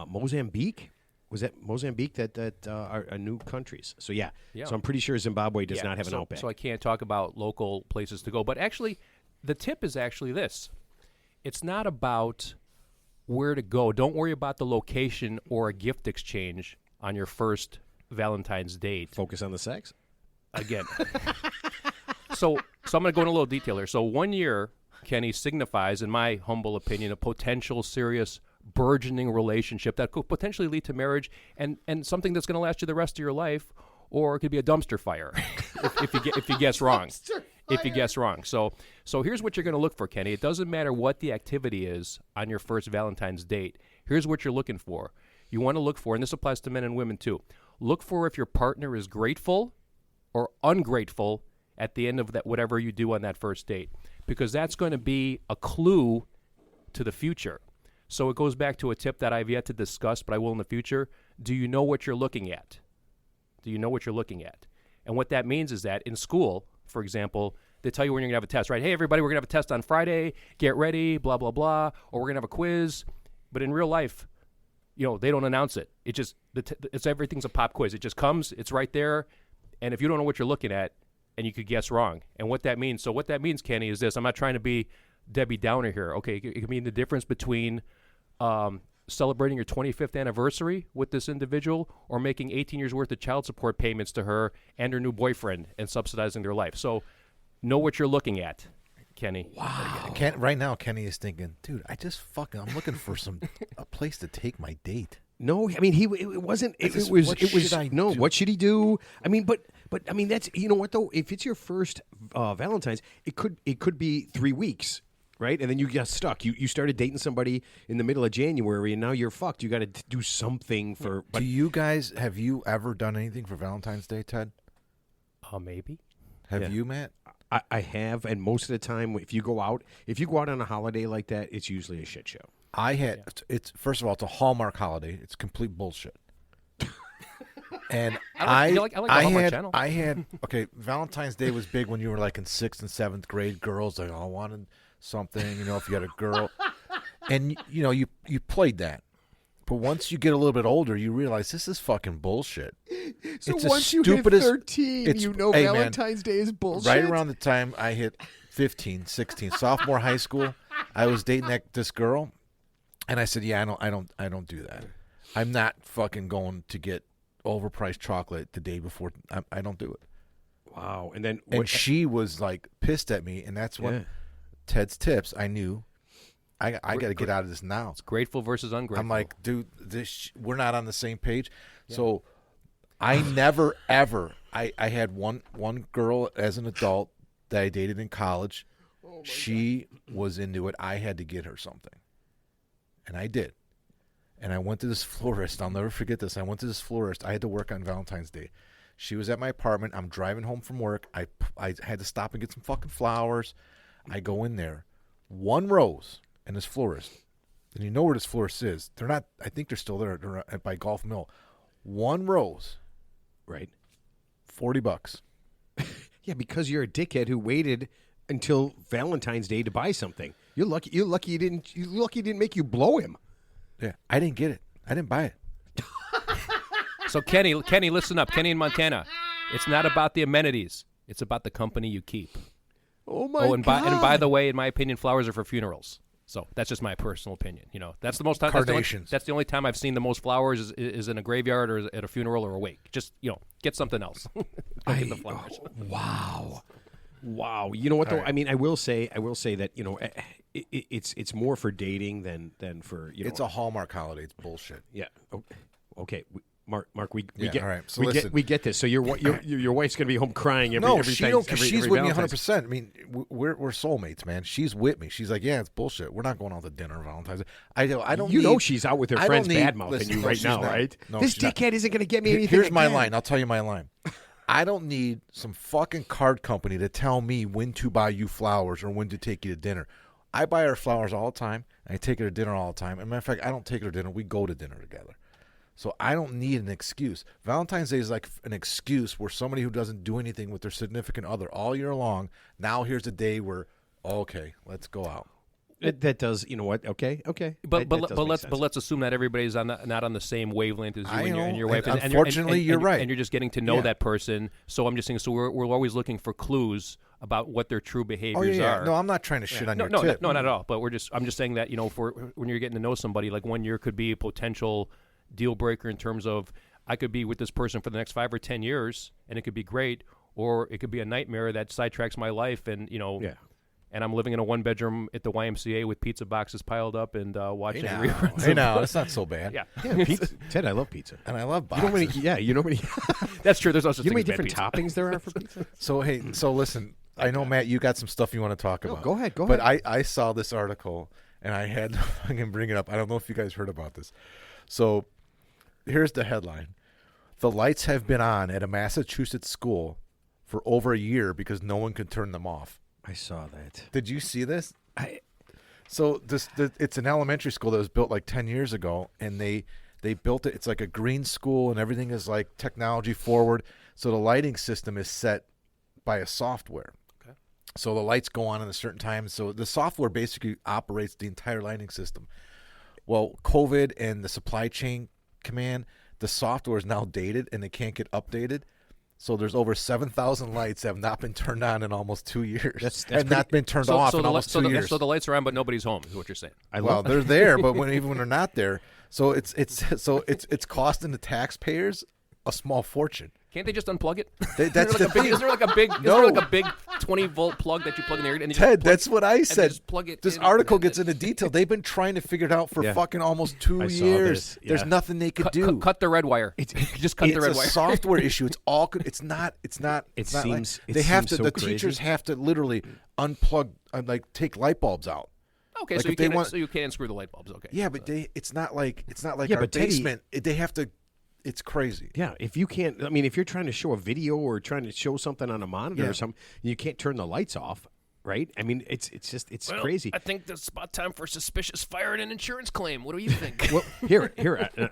Mozambique. Was that Mozambique that are new countries? So yeah. So I'm pretty sure Zimbabwe does not have an outback. So I can't talk about local places to go. But actually, the tip is actually this: it's not about where to go. Don't worry about the location or a gift exchange on your first Valentine's date. Focus on the sex. Again. So I'm going to go in a little detail here. So 1 year, Kenny, signifies, in my humble opinion, a potential serious burgeoning relationship that could potentially lead to marriage and something that's going to last you the rest of your life, or it could be a dumpster fire if you guess wrong. If you guess wrong. So here's what you're going to look for, Kenny. It doesn't matter what the activity is on your first Valentine's date. Here's what you're looking for. You want to look for, and this applies to men and women too, look for if your partner is grateful or ungrateful at the end of that whatever you do on that first date, because that's going to be a clue to the future. So it goes back to a tip that I've yet to discuss, but I will in the future. Do you know what you're looking at? Do you know what you're looking at? And what that means is that in school, for example, they tell you when you're going to have a test, right? Hey, everybody, we're going to have a test on Friday. Get ready, blah, blah, blah. Or we're going to have a quiz. But in real life, they don't announce it. It just, it's everything's a pop quiz. It just comes. It's right there. And if you don't know what you're looking at, and you could guess wrong. And what that means, Kenny, is this. I'm not trying to be Debbie Downer here. Okay, it could mean the difference between celebrating your 25th anniversary with this individual or making 18 years worth of child support payments to her and her new boyfriend and subsidizing their life. So know what you're looking at, Kenny. Wow. Right now, Kenny is thinking, dude, I'm looking for a place to take my date. No, I mean it wasn't. What should he do? I mean, but I mean that's what though. If it's your first Valentine's, it could be 3 weeks, right? And then you got stuck. You started dating somebody in the middle of January, and now you're fucked. You got to do something for. Do you guys have you ever done anything for Valentine's Day, Ted? Maybe. Have you, Matt? I have, and most of the time, if you go out on a holiday like that, it's usually a shit show. It's first of all, it's a Hallmark holiday. It's complete bullshit. And I had Valentine's Day was big when you were like in 6th and 7th grade. Girls like, I wanted something, if you had a girl, and you played that. But once you get a little bit older, you realize this is fucking bullshit. So once you hit 13, Valentine's Day is bullshit. Right around the time I hit 15, 16, sophomore high school, I was dating this girl. And I said, "Yeah, I don't do that. I'm not fucking going to get overpriced chocolate the day before. I don't do it." Wow! And she was like pissed at me, and that's when Ted's tips. I knew I got to get out of this now. It's grateful versus ungrateful. I'm like, dude, we're not on the same page. Yeah. So I never ever. I had one girl as an adult that I dated in college. She was into it. I had to get her something. And I did. And I went to this florist. I'll never forget this. I went to this florist. I had to work on Valentine's Day. She was at my apartment. I'm driving home from work. I had to stop and get some fucking flowers. I go in there. 1 rose in this florist. And you know where this florist is. They're not, I think they're still there. They're by Golf Mill. 1 rose. Right. $40. Yeah, because you're a dickhead who waited until Valentine's Day to buy something. You're lucky he didn't make you blow him. Yeah, I didn't get it. I didn't buy it. So Kenny, listen up. Kenny in Montana. It's not about the amenities. It's about the company you keep. Oh my God. And by the way, in my opinion, flowers are for funerals. So that's just my personal opinion. That's the most time. That's the only time I've seen the most flowers is in a graveyard or at a funeral or a wake. Just get something else. Don't get the flowers. Wow. You know what though? Right. I mean, I will say that it's more for dating than for It's a Hallmark holiday. It's bullshit. Yeah. Okay. Mark, we get all right. So we get this. So your wife's gonna be home crying every she's with me 100%. I mean, we're soulmates, man. She's with me. She's like, yeah, it's bullshit. We're not going out to dinner on Valentine's Day. I don't. She's out with her friends bad-mouthing you right now, right? No, this dickhead isn't gonna get me anything. Here's my line. I'll tell you my line. I don't need some fucking card company to tell me when to buy you flowers or when to take you to dinner. I buy her flowers all the time, and I take her to dinner all the time. As a matter of fact, I don't take her to dinner. We go to dinner together. So I don't need an excuse. Valentine's Day is like an excuse where somebody who doesn't do anything with their significant other all year long, now here's a day where, okay, let's go out. That does, you know what? Okay. But let's let's assume that everybody's not on the same wavelength as you and your wife. Unfortunately, you're right. And you're just getting to know that person. So I'm just saying. So we're always looking for clues about what their true behaviors are. No, I'm not trying to shit on your tip. No, not at all. But I'm just saying that when you're getting to know somebody, like 1 year could be a potential deal breaker in terms of I could be with this person for the next 5 or 10 years, and it could be great, or it could be a nightmare that sidetracks my life, and and I'm living in a 1-bedroom at the YMCA with pizza boxes piled up and watching reruns. Hey, now it's not so bad. Yeah, pizza. Ted, I love pizza, and I love boxes. You know many. That's true. There's also you know many different toppings there are for pizza. So listen. I know, Matt, you got some stuff you want to talk about. Go ahead. But I saw this article, and I had I can bring it up. I don't know if you guys heard about this. So here's the headline. The lights have been on at a Massachusetts school for over a year because no one could turn them off. I saw that. Did you see this? It's an elementary school that was built like 10 years ago, and they built it. It's like a green school, and everything is like technology forward. So the lighting system is set by a software. Okay. So the lights go on at a certain time. So the software basically operates the entire lighting system. Well, COVID and the supply chain command, the software is now dated and it can't get updated. So there's over 7,000 lights that have not been turned on in almost 2 years. That's not been turned off in almost 2 years. So the lights are on, but nobody's home, is what you're saying. They're there, but even when they're not there, so it's costing the taxpayers a small fortune. Can't they just unplug it? That's the thing. Is there like a big 20-volt plug that you plug in there? And Ted, that's what I said. Plug it this article gets into detail. They've been trying to figure it out for fucking almost 2 years. There's nothing they could do. Cut the red wire. Just cut the red wire. It's a software issue. It's all. It's not. The teachers have to literally unplug, take light bulbs out. Okay, so you can't unscrew the light bulbs. Okay. Yeah, but it's not like our basement. They have to. It's crazy. Yeah, if you can't, if you're trying to show a video or trying to show something on a monitor or something, you can't turn the lights off, right? It's crazy. I think it's about time for a suspicious fire and an insurance claim. What do you think? Well, here,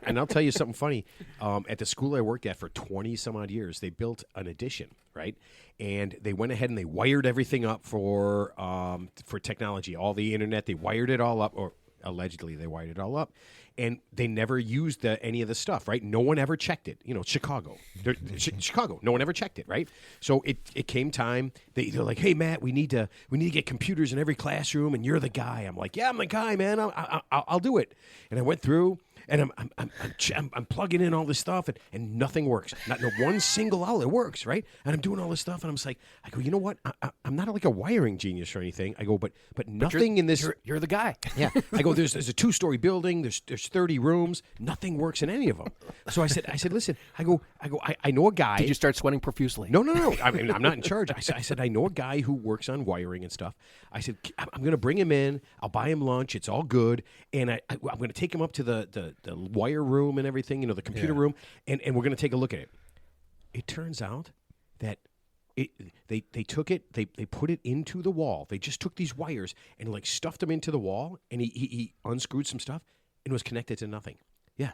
and I'll tell you something funny. At the school I worked at for 20 some odd years, they built an addition, right? And they went ahead and they wired everything up for technology, all the internet. They wired it all up, or allegedly they wired it all up. And they never used any of the stuff, right? No one ever checked it. Chicago. Chicago. No one ever checked it, right? So it came time. They're like, hey, Matt, we need to get computers in every classroom, and you're the guy. I'm like, yeah, I'm the guy, man. I'll do it. And I went through, and I'm plugging in all this stuff, and nothing works. Not one single outlet works, right? And I'm doing all this stuff, and I'm just like, I go, you know what? I'm not like a wiring genius or anything. I go, but nothing in this. You're the guy. Yeah. I go, there's a 2-story building. There's 30 rooms. Nothing works in any of them. So I said, listen. I know a guy. Did you start sweating profusely? No. I'm not in charge. I said, I know a guy who works on wiring and stuff. I said, I'm going to bring him in. I'll buy him lunch. It's all good. And I'm going to take him up to the wire room and everything, the computer room, and we're going to take a look at it. It turns out that they took it, they put it into the wall. They just took these wires and stuffed them into the wall, and he unscrewed some stuff and was connected to nothing. Yeah,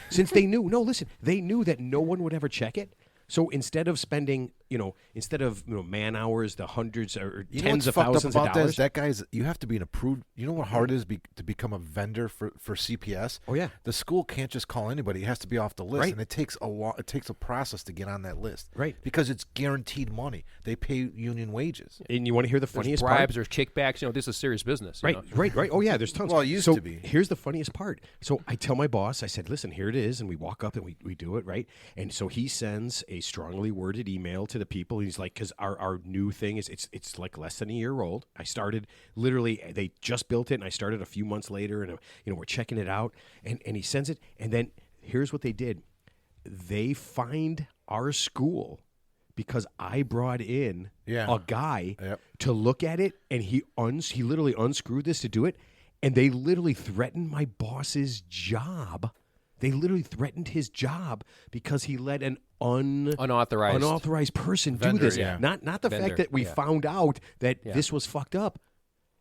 since they knew. No, listen, they knew that no one would ever check it. So instead of spending, man hours, the hundreds or tens of thousands of dollars. That guy's, you have to be an approved. You know what hard it is to become a vendor for CPS? Oh yeah. The school can't just call anybody. It has to be off the list, right. And it takes a process to get on that list, right? Because it's guaranteed money. They pay union wages. And you want to hear the funniest part? Bribes or kickbacks. This is serious business. Right. Oh yeah, there's tons. Well, it used to be. Here's the funniest part. So I tell my boss, I said, listen, here it is, and we walk up and we do it, right? And so he sends a strongly worded email to the people. He's like, because our new thing is it's like less than a year old. I started literally, they just built it, and I started a few months later, and we're checking it out, and he sends it, and then here's what they did. They fined our school because I brought in a guy to look at it, and he literally unscrewed this to do it, and they literally threatened my boss's job. They literally threatened his job because he let an unauthorized person vendor, do this. Yeah. Not the fact that we found out that this was fucked up.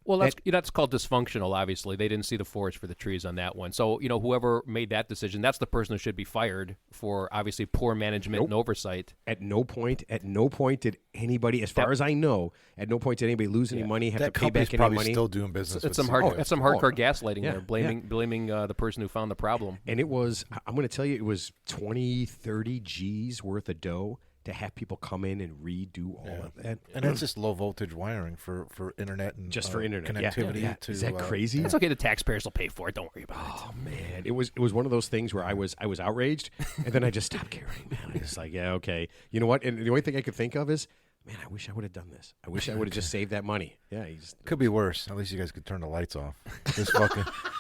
Well, that's called dysfunctional, obviously. They didn't see the forest for the trees on that one. So, whoever made that decision, that's the person who should be fired for, obviously, poor management and oversight. At no point did anybody, as far as I know, at no point did anybody lose any money, have to pay back any money. Probably still doing business. It's some hardcore gaslighting there, blaming the person who found the problem. And it was, I'm going to tell you, it was 20, 30 G's worth of dough to have people come in and redo all of that. And that's just low voltage wiring for internet and just for internet connectivity. Yeah. To, is that crazy? It's okay. The taxpayers will pay for it. Don't worry about it. Oh man, it was one of those things where I was outraged, and then I just stopped caring. Man, I was like, yeah, okay. You know what? And the only thing I could think of is, man, I wish I would have done this. I wish I would have just saved that money. Yeah, could be worse. At least you guys could turn the lights off.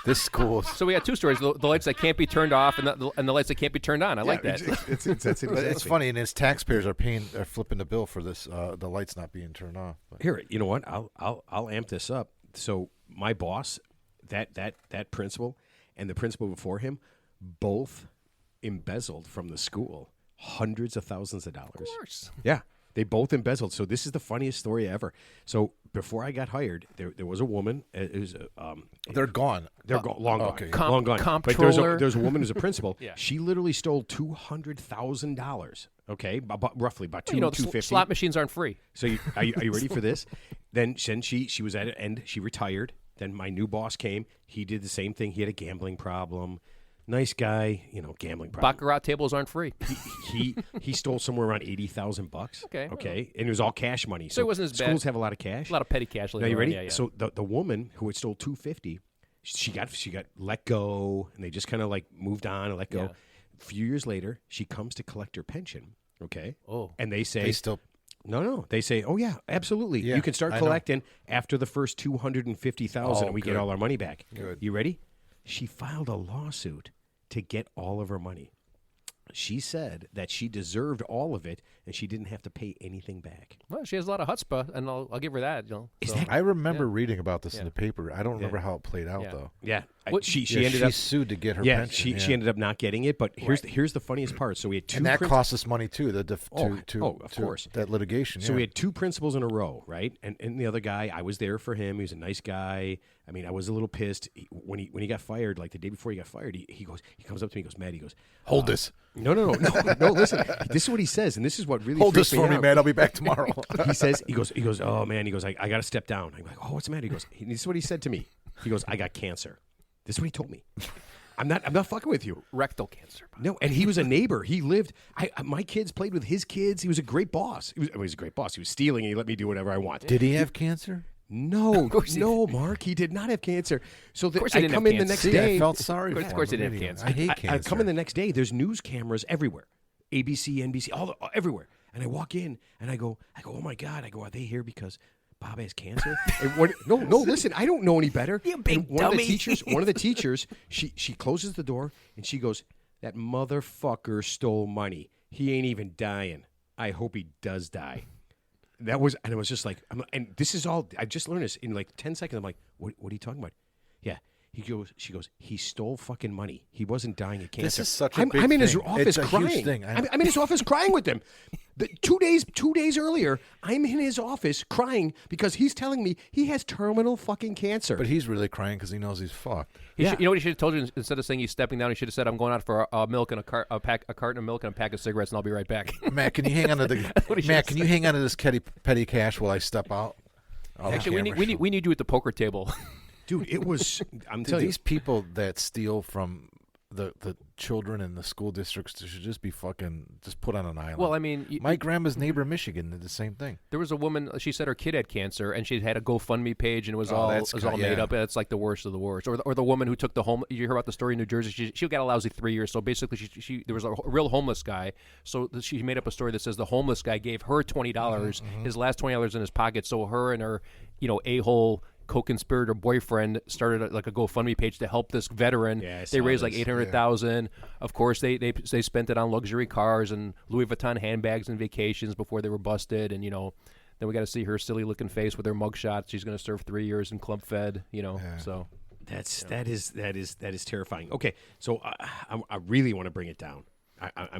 This school. So we got two stories: the lights that can't be turned off, and the lights that can't be turned on. I like that. It's funny, and as taxpayers are flipping the bill for this, the lights not being turned off. But. Here, you know what? I'll amp this up. So my boss, that principal, and the principal before him, both embezzled from the school hundreds of thousands of dollars. Of course. Yeah. They both embezzled. So this is the funniest story ever. So before I got hired, there was a woman. It was, they're gone. They're long gone. Okay. Long gone. But there's a woman who's a principal. Yeah. She literally stole $200,000. Okay, roughly about $250. Slot machines aren't free. So are you ready for this? Then she was at an end. She retired. Then my new boss came. He did the same thing. He had a gambling problem. Nice guy, gambling problem. Baccarat tables aren't free. He stole somewhere around $80,000. Okay, and it was all cash money. So it wasn't as bad. Schools have a lot of cash. A lot of petty cash. Now you ready? Yeah. So the woman who had stole $250, she got let go, and they just kind of like moved on and let go. Yeah. A few years later, she comes to collect her pension. Okay. Oh. And they say they still. No. They say, oh yeah, absolutely. Yeah, you can start collecting after the first $250,000, and we get all our money back. Good. You ready? She filed a lawsuit to get all of her money. She said that she deserved all of it, and she didn't have to pay anything back. Well, she has a lot of chutzpah, and I'll give her that. I remember reading about this in the paper. I don't remember how it played out though. Yeah, she ended up sued to get her pension. She ended up not getting it. But here's the funniest part. So we had two, and that cost us money too. Of course, that litigation. So we had two principals in a row, right? And the other guy, I was there for him. He was a nice guy. I mean, I was a little pissed when he got fired. Like the day before he got fired, he comes up to me, he goes, Matt, he goes, hold this. No. Listen, this is what he says, and this is what really hold this for me, out. Matt. I'll be back tomorrow. he goes, oh man, he goes, I got to step down. I'm like, oh, what's the matter? He goes, this is what he said to me. He goes, I got cancer. This is what he told me. I'm not fucking with you. Rectal cancer. No, and he was a neighbor. He lived. My kids played with his kids. He was a great boss. He was a great boss. He was stealing, and he let me do whatever I want. Did he have cancer? No, Mark, he did not have cancer. So I come in the next day. I felt sorry for him. Of course he didn't have cancer. I hate cancer. I come in the next day. There's news cameras everywhere, ABC, NBC, everywhere. And I walk in and I go, oh my God! I go, are they here because Bob has cancer? No, listen, I don't know any better. You big one dummy. One of the teachers, she closes the door and she goes, that motherfucker stole money. He ain't even dying. I hope he does die. That was, and it was just like, and this is all, I just learned this in like 10 seconds. I'm like, what are you talking about? Yeah. She goes, he stole fucking money. He wasn't dying of cancer. This is such a big I'm in his thing. office It's a crying. huge thing. I'm in his office crying with him. 2 days earlier, I'm in his office crying because he's telling me he has terminal fucking cancer. But he's really crying because he knows he's fucked. You know what he should have told you? Instead of saying he's stepping down, he should have said, I'm going out for milk and a carton of milk and a pack of cigarettes, and I'll be right back. Matt, can you hang on to you hang on to this petty cash while I step out? Actually, we need you at the poker table. Dude, it was. I'm telling you, these people that steal from the children in the school districts should just be just put on an island. Well, I mean, my grandma's neighbor in Michigan did the same thing. There was a woman. She said her kid had cancer, and she had a GoFundMe page, and it was all made up. It's like the worst of the worst. Or the woman who took the home. You hear about the story in New Jersey? She got a lousy 3 years. So basically, there was a real homeless guy. So she made up a story that says the homeless guy gave her $20, his last $20 in his pocket. So her and her, a-hole co-conspirator boyfriend started a GoFundMe page to help this veteran. Yeah, they raised like $800,000. Of course, they spent it on luxury cars and Louis Vuitton handbags and vacations before they were busted. And then we got to see her silly looking face with her mugshot. She's going to serve 3 years in clump fed. So that is terrifying. Okay, so I really want to bring it down. I'm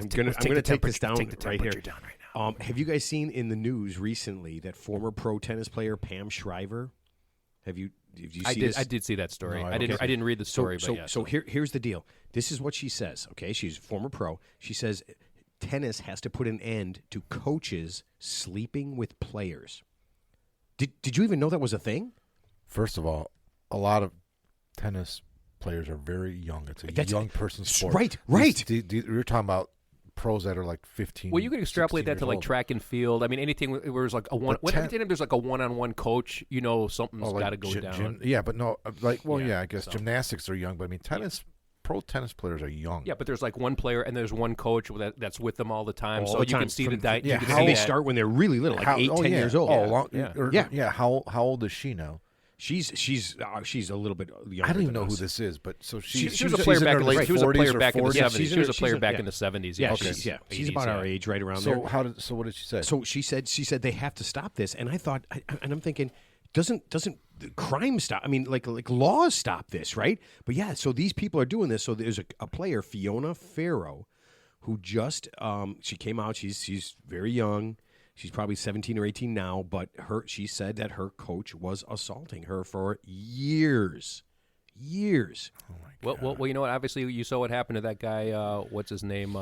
going to take this down right here. Down right now. Have you guys seen in the news recently that former pro tennis player Pam Shriver Have you see this? I did see that story. No, I didn't read the story. So here's the deal. This is what she says. Okay, she's a former pro. She says tennis has to put an end to coaches sleeping with players. Did you even know that was a thing? First of all, a lot of tennis players are very young. It's a young person's sport. Right. You're talking about pros that are like 15. Well, you could extrapolate that to like old. track and field. I mean, anything where there's like a one. Anytime there's like a one-on-one coach, something's like got to go down. yeah, but no, I guess gymnastics are young, but I mean, pro tennis players are young. Yeah, but there's like one player and there's one coach that's with them all the time, All so the you time. can see And they start when they're really little, like 8-10 years old. How old is she now? She's a little bit younger. I don't even than know who us. this is, but so she was a player back in the 40s. She was a player back in the 70s. She was a player back yeah. in the 70s. Yeah, Okay. she's about our age, right around So there. so what did she say? So she said they have to stop this, and I thought, and I'm thinking, doesn't crime stop? I mean, like laws stop this, right? But yeah, so these people are doing this. So there's a player, Fiona Farrow, who just she came out. She's very young. She's probably 17 or 18 now, but she said that her coach was assaulting her for years. Oh my God. Well, you know what? Obviously, you saw what happened to that guy. What's his name?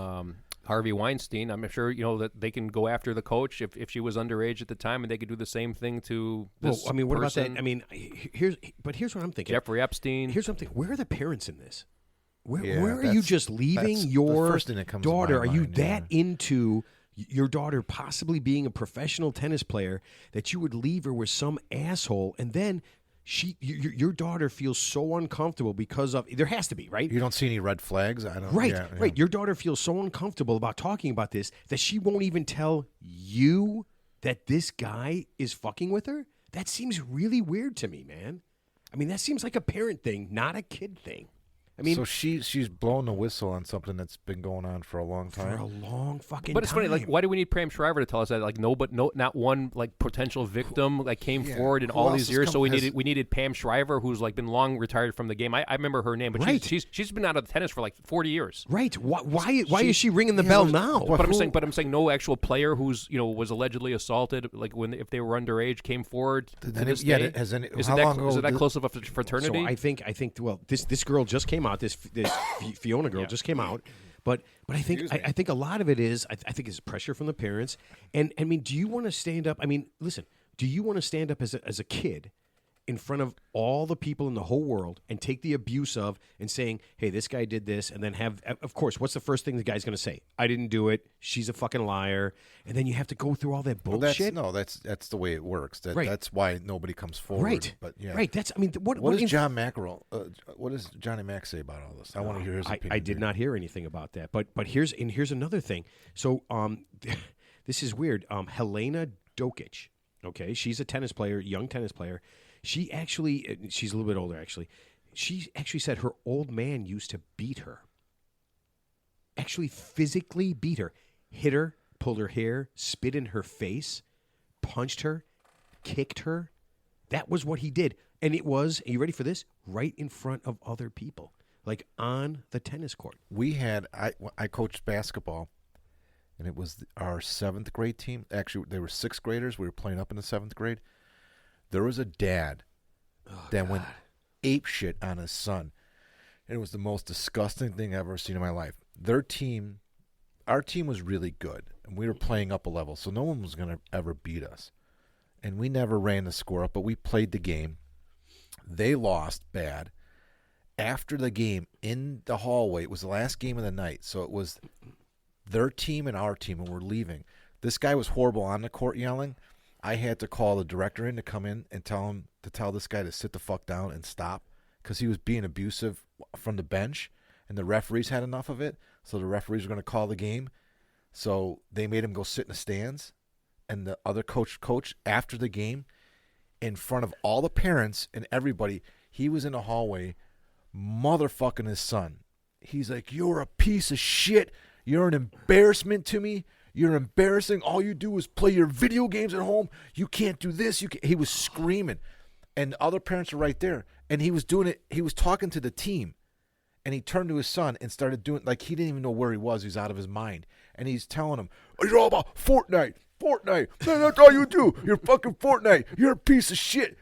Harvey Weinstein. I'm sure that they can go after the coach if she was underage at the time, and they could do the same thing to this Well, I mean, what person. about that? I mean, here's what I'm thinking. Jeffrey Epstein. Here's something. Where are the parents in this? Where are you that's- just leaving that's the your first thing that comes to my daughter? Are you mind, that into your daughter possibly being a professional tennis player that you would leave her with some asshole, and then your daughter feels so uncomfortable because of there has to be, right? You don't see any red flags? I don't. Right, yeah. right. Your daughter feels so uncomfortable about talking about this that she won't even tell you that this guy is fucking with her? That seems really weird to me, man. I mean, that seems like a parent thing, not a kid thing. I mean, so she's blown the whistle on something that's been going on for a long time. for a long fucking But it's time. funny, like, why do we need Pam Shriver to tell us that? Like, not one like potential victim like came forward in Who all else these has years. come- So we has- needed Pam Shriver, who's like been long retired from the game. I remember her name, but Right. she's been out of tennis for like 40 years. Right. Why is she ringing the bell now? But I'm saying no actual player who's was allegedly assaulted, like if they were underage, came forward to this day. Is Is it it that close of a fraternity? So I think well, this girl just came out. This Fiona girl just came out. But I think I think a lot of it is I think it's pressure from the parents. And I mean, do you want to stand up? I mean, listen, do you want to stand up as a kid in front of all the people in the whole world and take the abuse of and saying, hey, this guy did this, and then have, of course, what's the first thing the guy's going to say? I didn't do it. She's a fucking liar. And then you have to go through all that bullshit. That's the way it works. Right. That's why nobody comes forward. Right. But yeah. Right. That's, I mean, what does John McEnroe? What does Johnny Mac say about all this? I want to hear his opinion. I did not hear anything about that. But here's another thing. So this is weird. Helena Dokic, okay, she's a tennis player, young tennis player. She's a little bit older actually. She actually said her old man used to beat her. Actually physically beat her. Hit her, pulled her hair, spit in her face, punched her, kicked her. That was what he did. And it was, are you ready for this? Right in front of other people. Like on the tennis court. I coached basketball, and it was our 7th grade team. Actually, they were 6th graders. We were playing up in the 7th grade. There was a dad that went ape shit on his son. And it was the most disgusting thing I've ever seen in my life. Our team was really good, and we were playing up a level, so no one was going to ever beat us. And we never ran the score up, but we played the game. They lost bad. After the game, in the hallway, it was the last game of the night, so it was their team and our team, and we're leaving. This guy was horrible on the court yelling. I had to call the director in to come in and tell this guy to sit the fuck down and stop because he was being abusive from the bench, and the referees had enough of it, so the referees were going to call the game. So they made him go sit in the stands, and the other coach after the game, in front of all the parents and everybody, he was in the hallway motherfucking his son. He's like, you're a piece of shit. You're an embarrassment to me. You're embarrassing. All you do is play your video games at home. You can't do this. He was screaming. And the other parents were right there. And he was doing it. He was talking to the team. And he turned to his son and started doing, like, he didn't even know where he was. He was out of his mind. And he's telling him, you're all about Fortnite. That's all you do. You're fucking Fortnite. You're a piece of shit.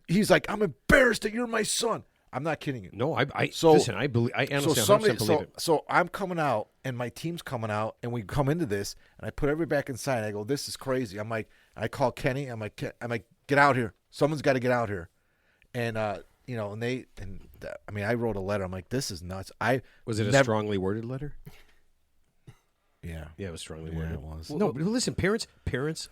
He's like, I'm embarrassed that you're my son. I'm not kidding you. No, listen, I honestly 100% believe it. So I'm coming out, and my team's coming out, and we come into this, and I put everybody back inside. I go, this is crazy. I'm like, I call Kenny. I'm like, get out here. Someone's got to get out here. And I wrote a letter. I'm like, this is nuts. Was it a strongly worded letter? Yeah. Yeah, it was strongly worded. Yeah, it was. No, but listen, parents.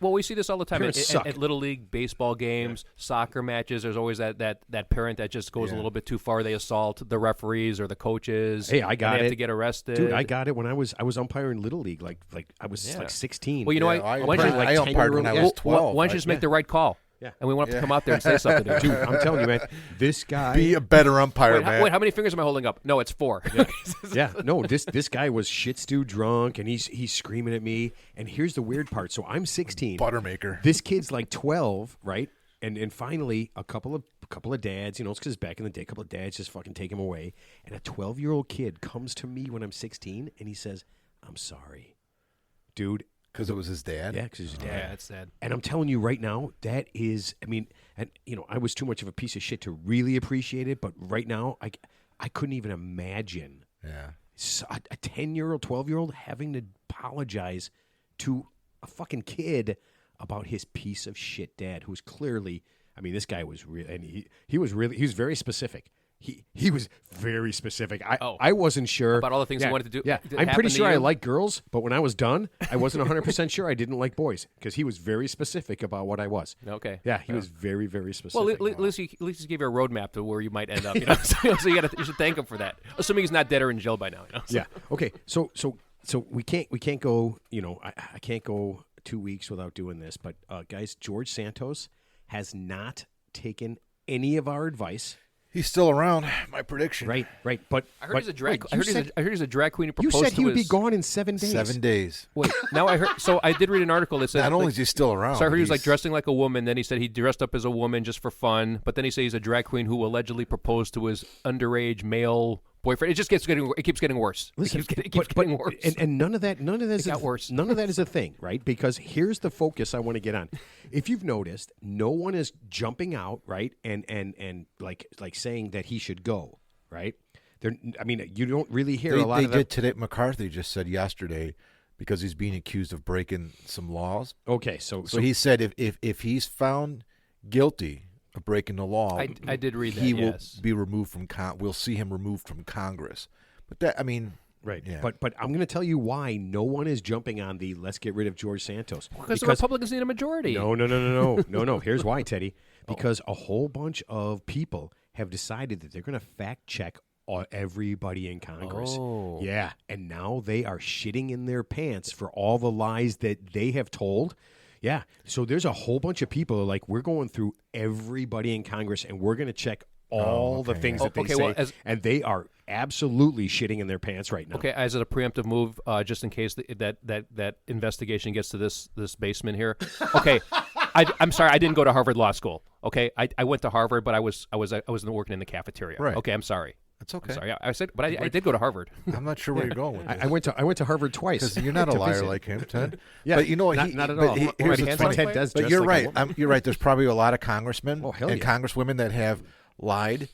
Well, we see this all the time at Little League baseball games, soccer matches. There's always that parent that just goes a little bit too far. They assault the referees or the coaches. Hey, I got and it. They have to get arrested. Dude, I got it when I was umpiring Little League. Like I was like 16. Well, you know, I umpired when I was 12. Why don't you just make the right call? Yeah. And we want to come out there and say something to you. Dude, I'm telling you, man, this guy. Be a better umpire, man. Wait, how many fingers am I holding up? No, it's 4. Yeah, no, this guy was shit stew drunk, and he's screaming at me. And here's the weird part. So I'm 16. Buttermaker. This kid's like 12, right? And finally, a couple of dads, it's because back in the day, a couple of dads just fucking take him away. And a 12-year-old kid comes to me when I'm 16, and he says, I'm sorry. Dude. Because it was his dad? Yeah, because it was his dad. Yeah, that's sad. And I'm telling you right now, that is, I was too much of a piece of shit to really appreciate it, but right now, I couldn't even imagine a 10-year-old, 12-year-old having to apologize to a fucking kid about his piece of shit dad, who's clearly, this guy was real, and he was very specific. He was very specific. I wasn't sure about all the things he wanted to do. Yeah, I'm pretty sure I like girls, but when I was done, I wasn't 100% sure I didn't like boys because he was very specific about what I was. Okay. Yeah, he was very, very specific. Well, at least he gave you a roadmap to where you might end up. So you should thank him for that. Assuming he's not dead or in jail by now. Yeah. Okay. So we can't go. I can't go 2 weeks without doing this. But guys, George Santos has not taken any of our advice. He's still around. My prediction. Right. But I heard he's a drag. I heard he's a drag queen who proposed. You said he would be gone in 7 days. 7 days. Wait. Now I heard. So I did read an article that said not only is he still around. So I heard he was like dressing like a woman. Then he said he dressed up as a woman just for fun. But then he said he's a drag queen who allegedly proposed to his underage male boyfriend. It just keeps getting worse. Listen, it keeps getting worse. And none of that got worse. None of that is a thing, right? Because here's the focus I want to get on. If you've noticed, no one is jumping out, right, and like saying that he should go, right? You don't really hear a lot of that. They did today. McCarthy just said yesterday because he's being accused of breaking some laws. Okay, so he said if he's found guilty of breaking the law, I did read that. He will be removed from. We'll see him removed from Congress. But that, right. Yeah. But I'm going to tell you why no one is jumping on the let's get rid of George Santos. Because the Republicans need a majority. No. Here's why, Teddy. Because a whole bunch of people have decided that they're going to fact check everybody in Congress. Oh. Yeah, and now they are shitting in their pants for all the lies that they have told. Yeah, so there's a whole bunch of people who are like, we're going through everybody in Congress, and we're going to check all the things that they say, and they are absolutely shitting in their pants right now. Okay, as a preemptive move, just in case that investigation gets to this basement here. Okay, I'm sorry, I didn't go to Harvard Law School. Okay, I went to Harvard, but I was working in the cafeteria. Right. Okay, I'm sorry. It's okay. I'm sorry, I said, but I did go to Harvard. I'm not sure where you're going with this. I went to Harvard twice. Because you're not a liar like him, Ted. Yeah, but you know not at all. Here's what's funny. Ted does but dress you're like right. You're right. There's probably a lot of congressmen and yeah. congresswomen that have lied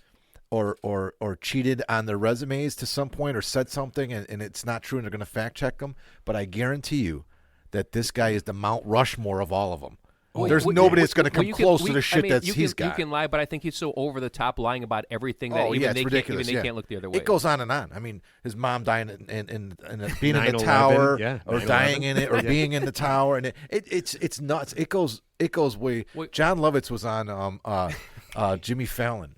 or cheated on their resumes to some point or said something and it's not true and they're going to fact check them. But I guarantee you that this guy is the Mount Rushmore of all of them. There's nobody that's going to come close to the shit he's got. You can lie, but I think he's so over the top lying about everything that even they can't look the other way. It goes on and on. His mom dying and being in the tower, or dying in it, or being in the tower, and it's nuts. It goes way. John Lovitz was on Jimmy Fallon.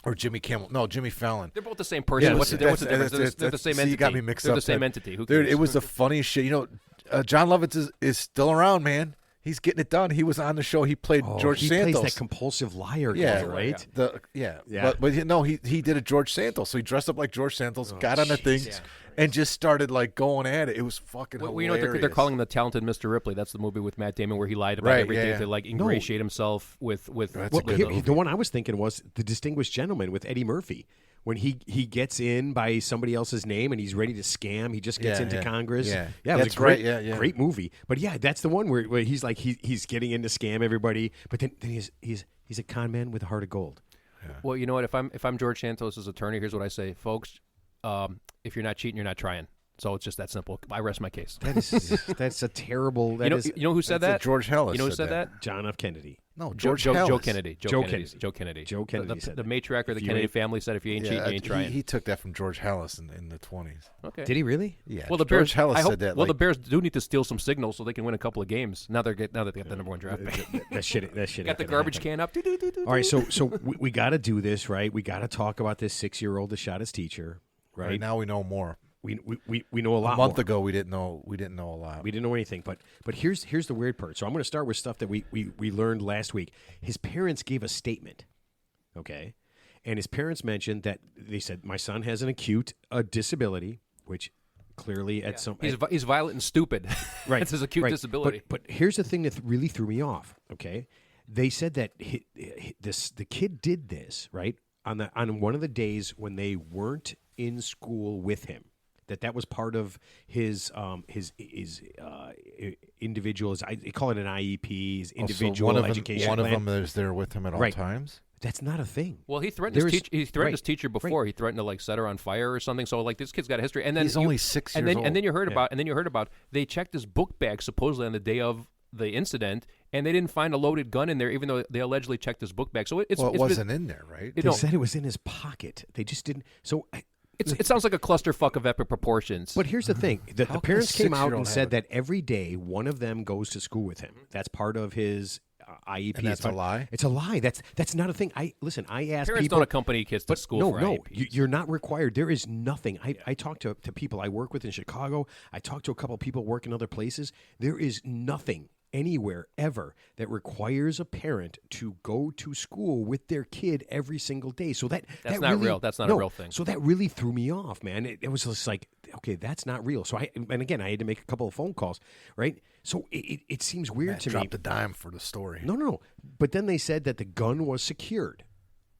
Or Jimmy Kimmel. No, Jimmy Fallon. They're both the same person. What's the difference? They're the same entity. You got me mixed up. They're the same entity. Who Dude, cares? it was the funniest shit. John Lovitz is still around, man. He's getting it done. He was on the show. He played George Santos. He plays that compulsive liar guy, right? Yeah. But he did a George Santos. So he dressed up like George Santos, got on the thing, and just started like going at it. It was fucking hilarious. You know what they're calling him, the talented Mr. Ripley. That's the movie with Matt Damon where he lied about everything to like ingratiate himself with. The one I was thinking was The Distinguished Gentleman with Eddie Murphy, when he gets in by somebody else's name and he's ready to scam. He just gets into Congress. Yeah, it was a great, right. great movie. But yeah, that's the one where he's like he's getting in to scam everybody. But then he's a con man with a heart of gold. Yeah. Well, you know what? If I'm George Santos' attorney, here's what I say, folks. If you're not cheating, you're not trying. So it's just that simple. I rest my case. That's a terrible. You know who said that? George Hellis. You know who said that? John F. Kennedy. No, Joe Kennedy. Joe Kennedy. Joe Kennedy said the that. matriarch of the Kennedy family said, if you ain't cheating, you ain't trying. He took that from George Hellis in the 20s. Okay. Did he really? Yeah. Well, the George Bears. Hellis said that. Well, the Bears do need to steal some signals so they can win a couple of games. Now that they got the number one draft pick. That shit. Got the garbage can up. All right, so we got to do this, right? We got to talk about this 6-year-old that shot his teacher, right? Right now we know more. We know a lot. A month more. ago we didn't know a lot. We didn't know anything, but here's the weird part. So I'm going to start with stuff that we learned last week. His parents gave a statement, okay, and his parents mentioned that they said my son has an acute disability, which clearly at some he's violent and stupid. Right, that's his acute disability. But here's the thing that really threw me off. Okay, they said that the kid did this right on one of the days when they weren't in school with him. That was part of his individual. I call it an IEP, his individual education plan. One of them is there with him at all times. That's not a thing. Well, he threatened his teacher before. He threatened to set her on fire or something. So this kid's got a history. And then he's only 6 years old. And then you heard about they checked his book bag supposedly on the day of the incident, and they didn't find a loaded gun in there, even though they allegedly checked his book bag. So it wasn't in there, right? They said it was in his pocket. They just didn't. So. It sounds like a clusterfuck of epic proportions. But here's the thing. The parents came out and said that every day one of them goes to school with him. That's part of his IEP. And that's a lie? It's a lie. That's not a thing. I asked parents people. Don't accompany kids to school for IEPs. You're not required. There is nothing. I talk to people I work with in Chicago. I talk to a couple of people who work in other places. There is nothing anywhere ever that requires a parent to go to school with their kid every single day. So that's not really, real. That's not a real thing. So that really threw me off, man. It was just like, okay, that's not real. So I had to make a couple of phone calls, right? So it seems weird to me. Dropped a dime for the story. No. But then they said that the gun was secured.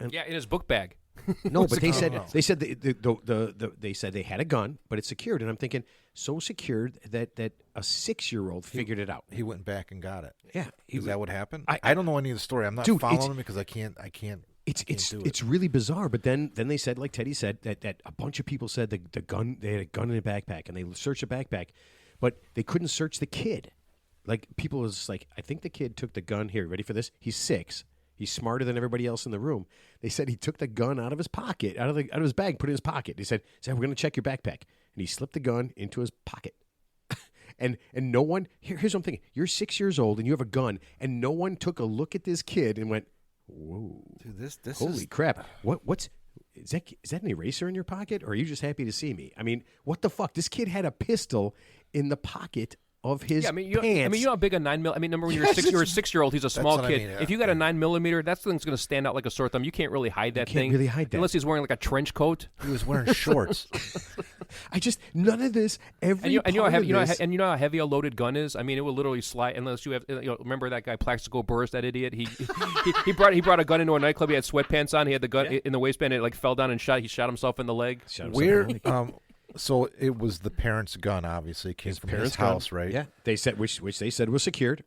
In his book bag. No, but they said they said they said they had a gun, but it's secured, and I'm thinking so secured that a 6-year-old figured it out. He went back and got it. Yeah, is that what happened? I don't know any of the story. I'm not following him because I can't. It's really bizarre. But then they said, like Teddy said, that a bunch of people said the gun, they had a gun in a backpack, and they searched the backpack, but they couldn't search the kid. Like people was like, I think the kid took the gun. Here, ready for this? He's 6. He's smarter than everybody else in the room. They said he took the gun out of his pocket, out of his bag, put it in his pocket. They said, we're going to check your backpack. And he slipped the gun into his pocket. and no one, here's what I'm thinking. You're 6 years old and you have a gun, and no one took a look at this kid and went, whoa. Dude, this holy crap. Is that an eraser in your pocket, or are you just happy to see me? I mean, what the fuck? This kid had a pistol in the pocket of his pants. You know how big a 9mm. I mean, remember when you're a 6-year-old, he's a small kid. If you got a 9mm, that thing's going to stand out like a sore thumb. You can't really hide that thing. Can't really hide that unless he's wearing like a trench coat. He was wearing shorts. None of this. And you know how heavy a loaded gun is. I mean, it will literally slide unless you have. Remember that guy Plaxico Burris, that idiot. He brought a gun into a nightclub. He had sweatpants on. He had the gun in the waistband. And it fell down and shot. He shot himself in the leg. So it was the parents' gun. Obviously, it came from his house, right? Yeah, they said which they said was secured,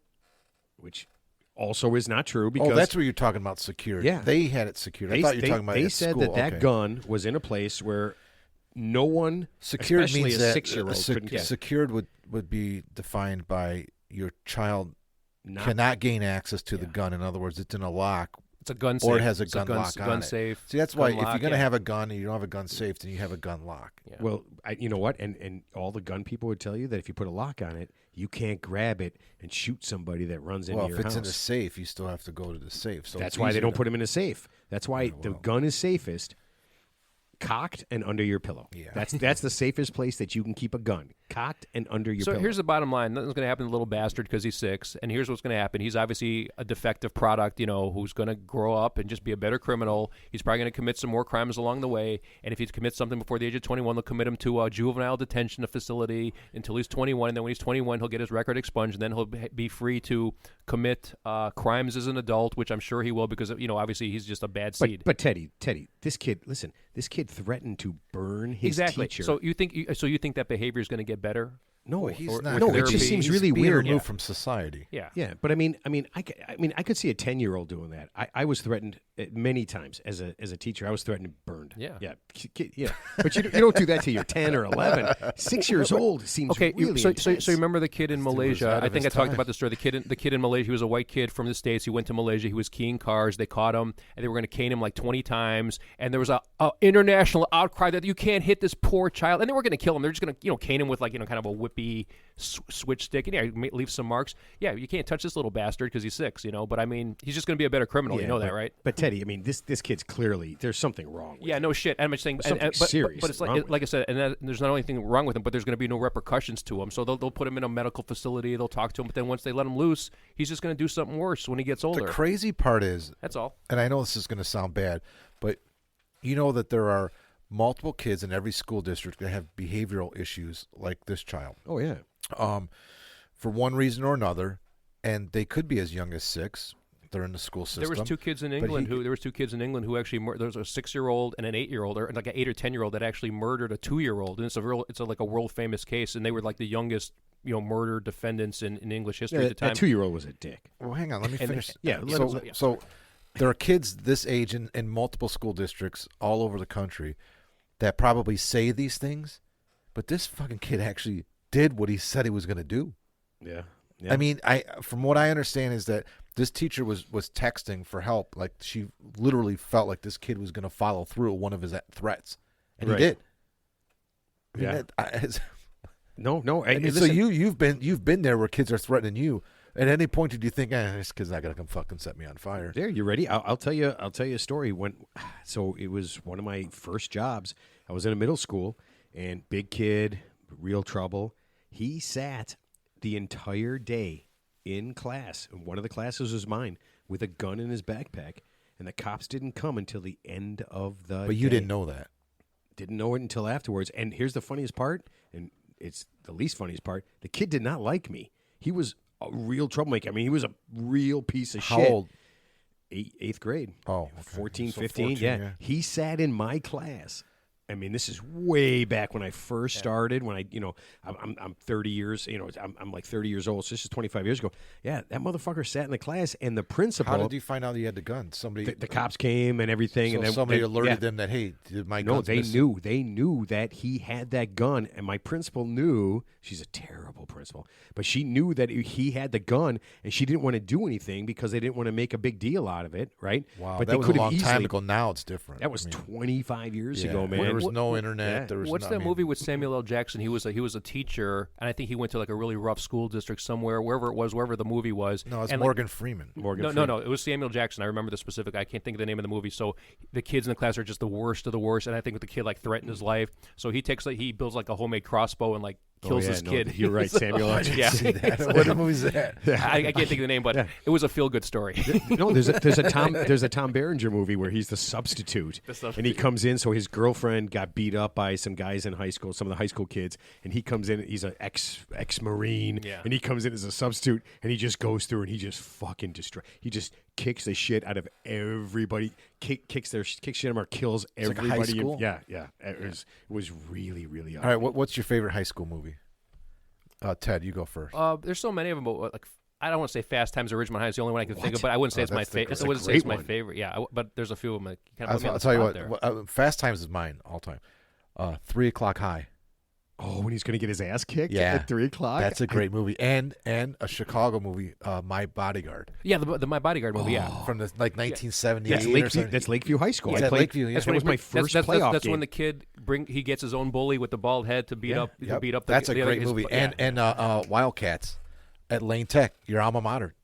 which also is not true because that's what you're talking about. Secured. Yeah, they had it secured. I thought you were talking about. They said school. that gun was in a place where no one, secured especially means a that 6-year-old, couldn't get. Secured would be defined by your child cannot gain access to the gun. In other words, it's in a lock. It's a gun safe. Or it has a gun lock on it. Safe. See, that's why if you're going to have a gun and you don't have a gun safe, then you have a gun lock. Yeah. Well, you know what? And all the gun people would tell you that if you put a lock on it, you can't grab it and shoot somebody that runs into your house. Well, if it's in a safe, you still have to go to the safe. So that's why they don't put them in a safe. That's why the gun is safest cocked and under your pillow. Yeah. That's the safest place that you can keep a gun. cocked and under your So pillow. here's the bottom line. Nothing's going to happen to the little bastard because he's 6. And here's what's going to happen. He's obviously a defective product, who's going to grow up and just be a better criminal. He's probably going to commit some more crimes along the way. And if he commits something before the age of 21, they'll commit him to a juvenile detention facility until he's 21. And then when he's 21, he'll get his record expunged. And then he'll be free to commit crimes as an adult, which I'm sure he will because, obviously he's just a bad seed. But Teddy, this kid threatened to burn his teacher. So you think that behavior is going to get better? No, he's not. No, it just seems really being weird. removed from society. Yeah. But I mean, I could see a 10-year-old doing that. I was threatened many times as a teacher. I was threatened burned. Yeah. But you don't do that till you're 10 or 11. 6 years old seems really so intense. you remember the kid in Malaysia? I think I talked about the story. The kid in Malaysia. He was a white kid from the States. He went to Malaysia. He was keying cars. They caught him, and they were going to cane him like 20 times. And there was a international outcry that you can't hit this poor child, and they were going to kill him. They're just going to cane him with kind of a whippy switch stick, and leave some marks. Yeah, you can't touch this little bastard because he's 6, But I mean, he's just going to be a better criminal. That, right? But Teddy, I mean, this kid's clearly there's something wrong with him. No shit. I'm just saying, serious but it's like I said, and there's not only anything wrong with him, but there's going to be no repercussions to him. So they'll put him in a medical facility. They'll talk to him, but then once they let him loose, he's just going to do something worse when he gets older. The crazy part is that's all. And I know this is going to sound bad, but you know that there are multiple kids in every school district that have behavioral issues like this child. Oh yeah. For one reason or another, and they could be as young as 6. They're in the school system. There was 2 kids in England who actually there was a 6-year-old and an 8-year-old, or like an 8 or 10-year-old that actually murdered a 2-year-old, and it's like a world famous case, and they were like the youngest murder defendants in English history at the time. That 2-year-old was a dick. Well, hang on, let me finish. So so there are kids this age in multiple school districts all over the country that probably say these things, but this fucking kid actually did what he said he was going to do. Yeah. I mean, from what I understand is that this teacher was texting for help. Like, she literally felt like this kid was going to follow through with one of his threats, and he did. No. I mean, so you've been there where kids are threatening you. At any point did you think, this kid's not going to come fucking set me on fire? There, you ready? I'll tell you a story. So it was one of my first jobs. I was in a middle school, and big kid, real trouble. He sat the entire day in class, and one of the classes was mine, with a gun in his backpack, and the cops didn't come until the end of the But you day. didn't know that. Didn't know it until afterwards. And here's the funniest part, and it's the least funniest part. The kid did not like me. He was a real troublemaker. I mean, he was a real piece of shit. How old? Eighth grade. Oh, okay. 14, So 15. 14, yeah. He sat in my class. I mean, this is way back when I first started. When I'm 30 years. I'm like 30 years old. So this is 25 years ago. Yeah, that motherfucker sat in the class, and the principal. How did you find out he had the gun? Somebody. The cops came and everything, So and then somebody alerted them that, hey, my gun's missing. They knew that he had that gun, and my principal knew. She's a terrible principal, but she knew that he had the gun, and she didn't want to do anything because they didn't want to make a big deal out of it, right? Wow, but that they was could a long have time ago. Now it's different. That was 25 years ago, man. There was no internet. There was What's that movie with Samuel L. Jackson? He was a teacher, and I think he went to like a really rough school district somewhere, wherever the movie was. No, it's and Morgan Freeman. No, it was Samuel Jackson. I remember the specific. I can't think of the name of the movie. So the kids in the class are just the worst of the worst, and I think the kid threatened his life. So he builds like a homemade crossbow and kills his kid. You're right, Samuel L. Jackson. What movie is that? I can't think of the name, but it was a feel good story. No, there's a Tom Berenger movie where he's the substitute, and he comes in. So his girlfriend got beat up by some guys in high school, some of the high school kids, and he comes in. He's an ex-marine, and he comes in as a substitute, and he just goes through and he just fucking destroys. He just kicks the shit out of everybody. Kicks shit out of them or kills everybody. Like a high school? Yeah. It was really, really All right, what's your favorite high school movie? Ted, you go first. There's so many of them, but I don't want to say Fast Times at Ridgemont High is the only one I can think of, but I wouldn't say it's my favorite. I wouldn't say it's my favorite. Yeah, but there's a few of them. I'll tell you what. Fast Times is mine all time. 3 O'clock High. Oh, when he's going to get his ass kicked at 3 o'clock? That's a great movie. And a Chicago movie, My Bodyguard. Yeah, the My Bodyguard movie, From the 1978 That's Lakeview High School. Yeah, Lakeview. Yeah. That was my first playoff That's game. when the kid he gets his own bully with the bald head to beat up. Yep. Beat up. That's a great movie. And Wildcats at Lane Tech, your alma mater.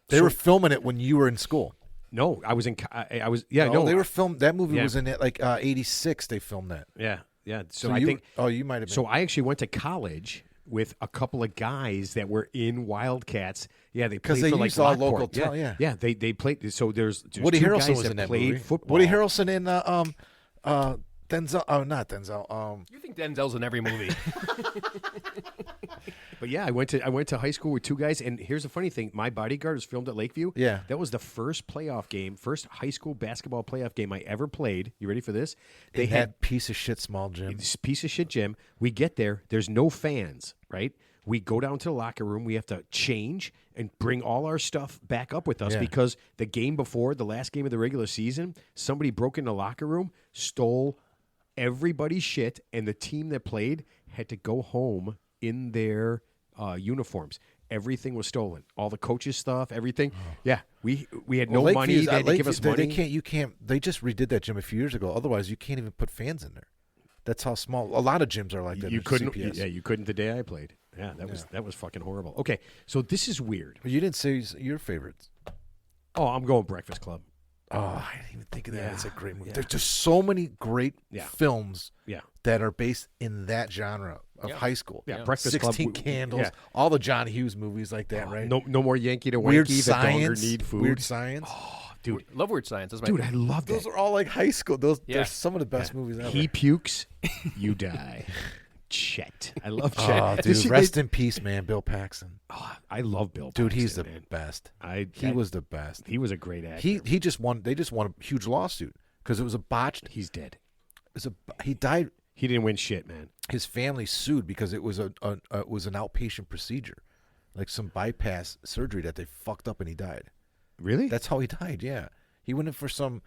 They were filming it when you were in school. No, I was in. They were filmed. That movie was in it 86. They filmed that. Yeah. So I think. Oh, you might have been. So I actually went to college with a couple of guys that were in Wildcats. Yeah, they played they for like used all Lockport. local talent, yeah. They played. So there's Woody two Harrelson guys was that in that played movie. football. Woody Harrelson in Denzel. Oh, not Denzel. You think Denzel's in every movie? But yeah, I went to high school with two guys, and here's the funny thing: My Bodyguard was filmed at Lakeview. Yeah. That was the first high school basketball playoff game I ever played. You ready for this? They in had that piece of shit small gym. this piece of shit gym. We get there. There's no fans, right? We go down to the locker room. We have to change and bring all our stuff back up with us because the game before, the last game of the regular season, somebody broke in the locker room, stole everybody's shit, and the team that played had to go home in their uniforms. Everything was stolen. All the coaches' stuff, everything. Yeah, we had no money. They had to give us money. You can't. They just redid that gym a few years ago. Otherwise, you can't even put fans in there. That's how small. A lot of gyms are like that. You couldn't. CPS. Yeah, you couldn't the day I played. Yeah, that was fucking horrible. Okay, so this is weird. But you didn't say your favorites. Oh, I'm going Breakfast Club. Oh, I didn't even think of that. Yeah. It's a great movie. Yeah. There's just so many great films Yeah. that are based in that genre of high school. Yeah, Breakfast Club. 16 Candles, Yeah. all the John Hughes movies like that, right? No more Yankee to Weird Wanky. The Dogger Science. Need Food. Weird Science. Oh, dude, Love Weird Science. That's my dude, I love that. Those are all like high school. They're Yeah. some of the best movies ever. He pukes, you die. Chet. I love Chet. Oh, dude, rest in peace, man. Bill Paxton. I love Bill Dude, Paxton, he's the man. best. He was the best. He was a great actor. He just won. They just won a huge lawsuit because it was a botched. He's dead. He died. He didn't win shit, man. His family sued because it was it was an outpatient procedure, like some bypass surgery that they fucked up and he died. Really? That's how he died. Yeah, he went in for some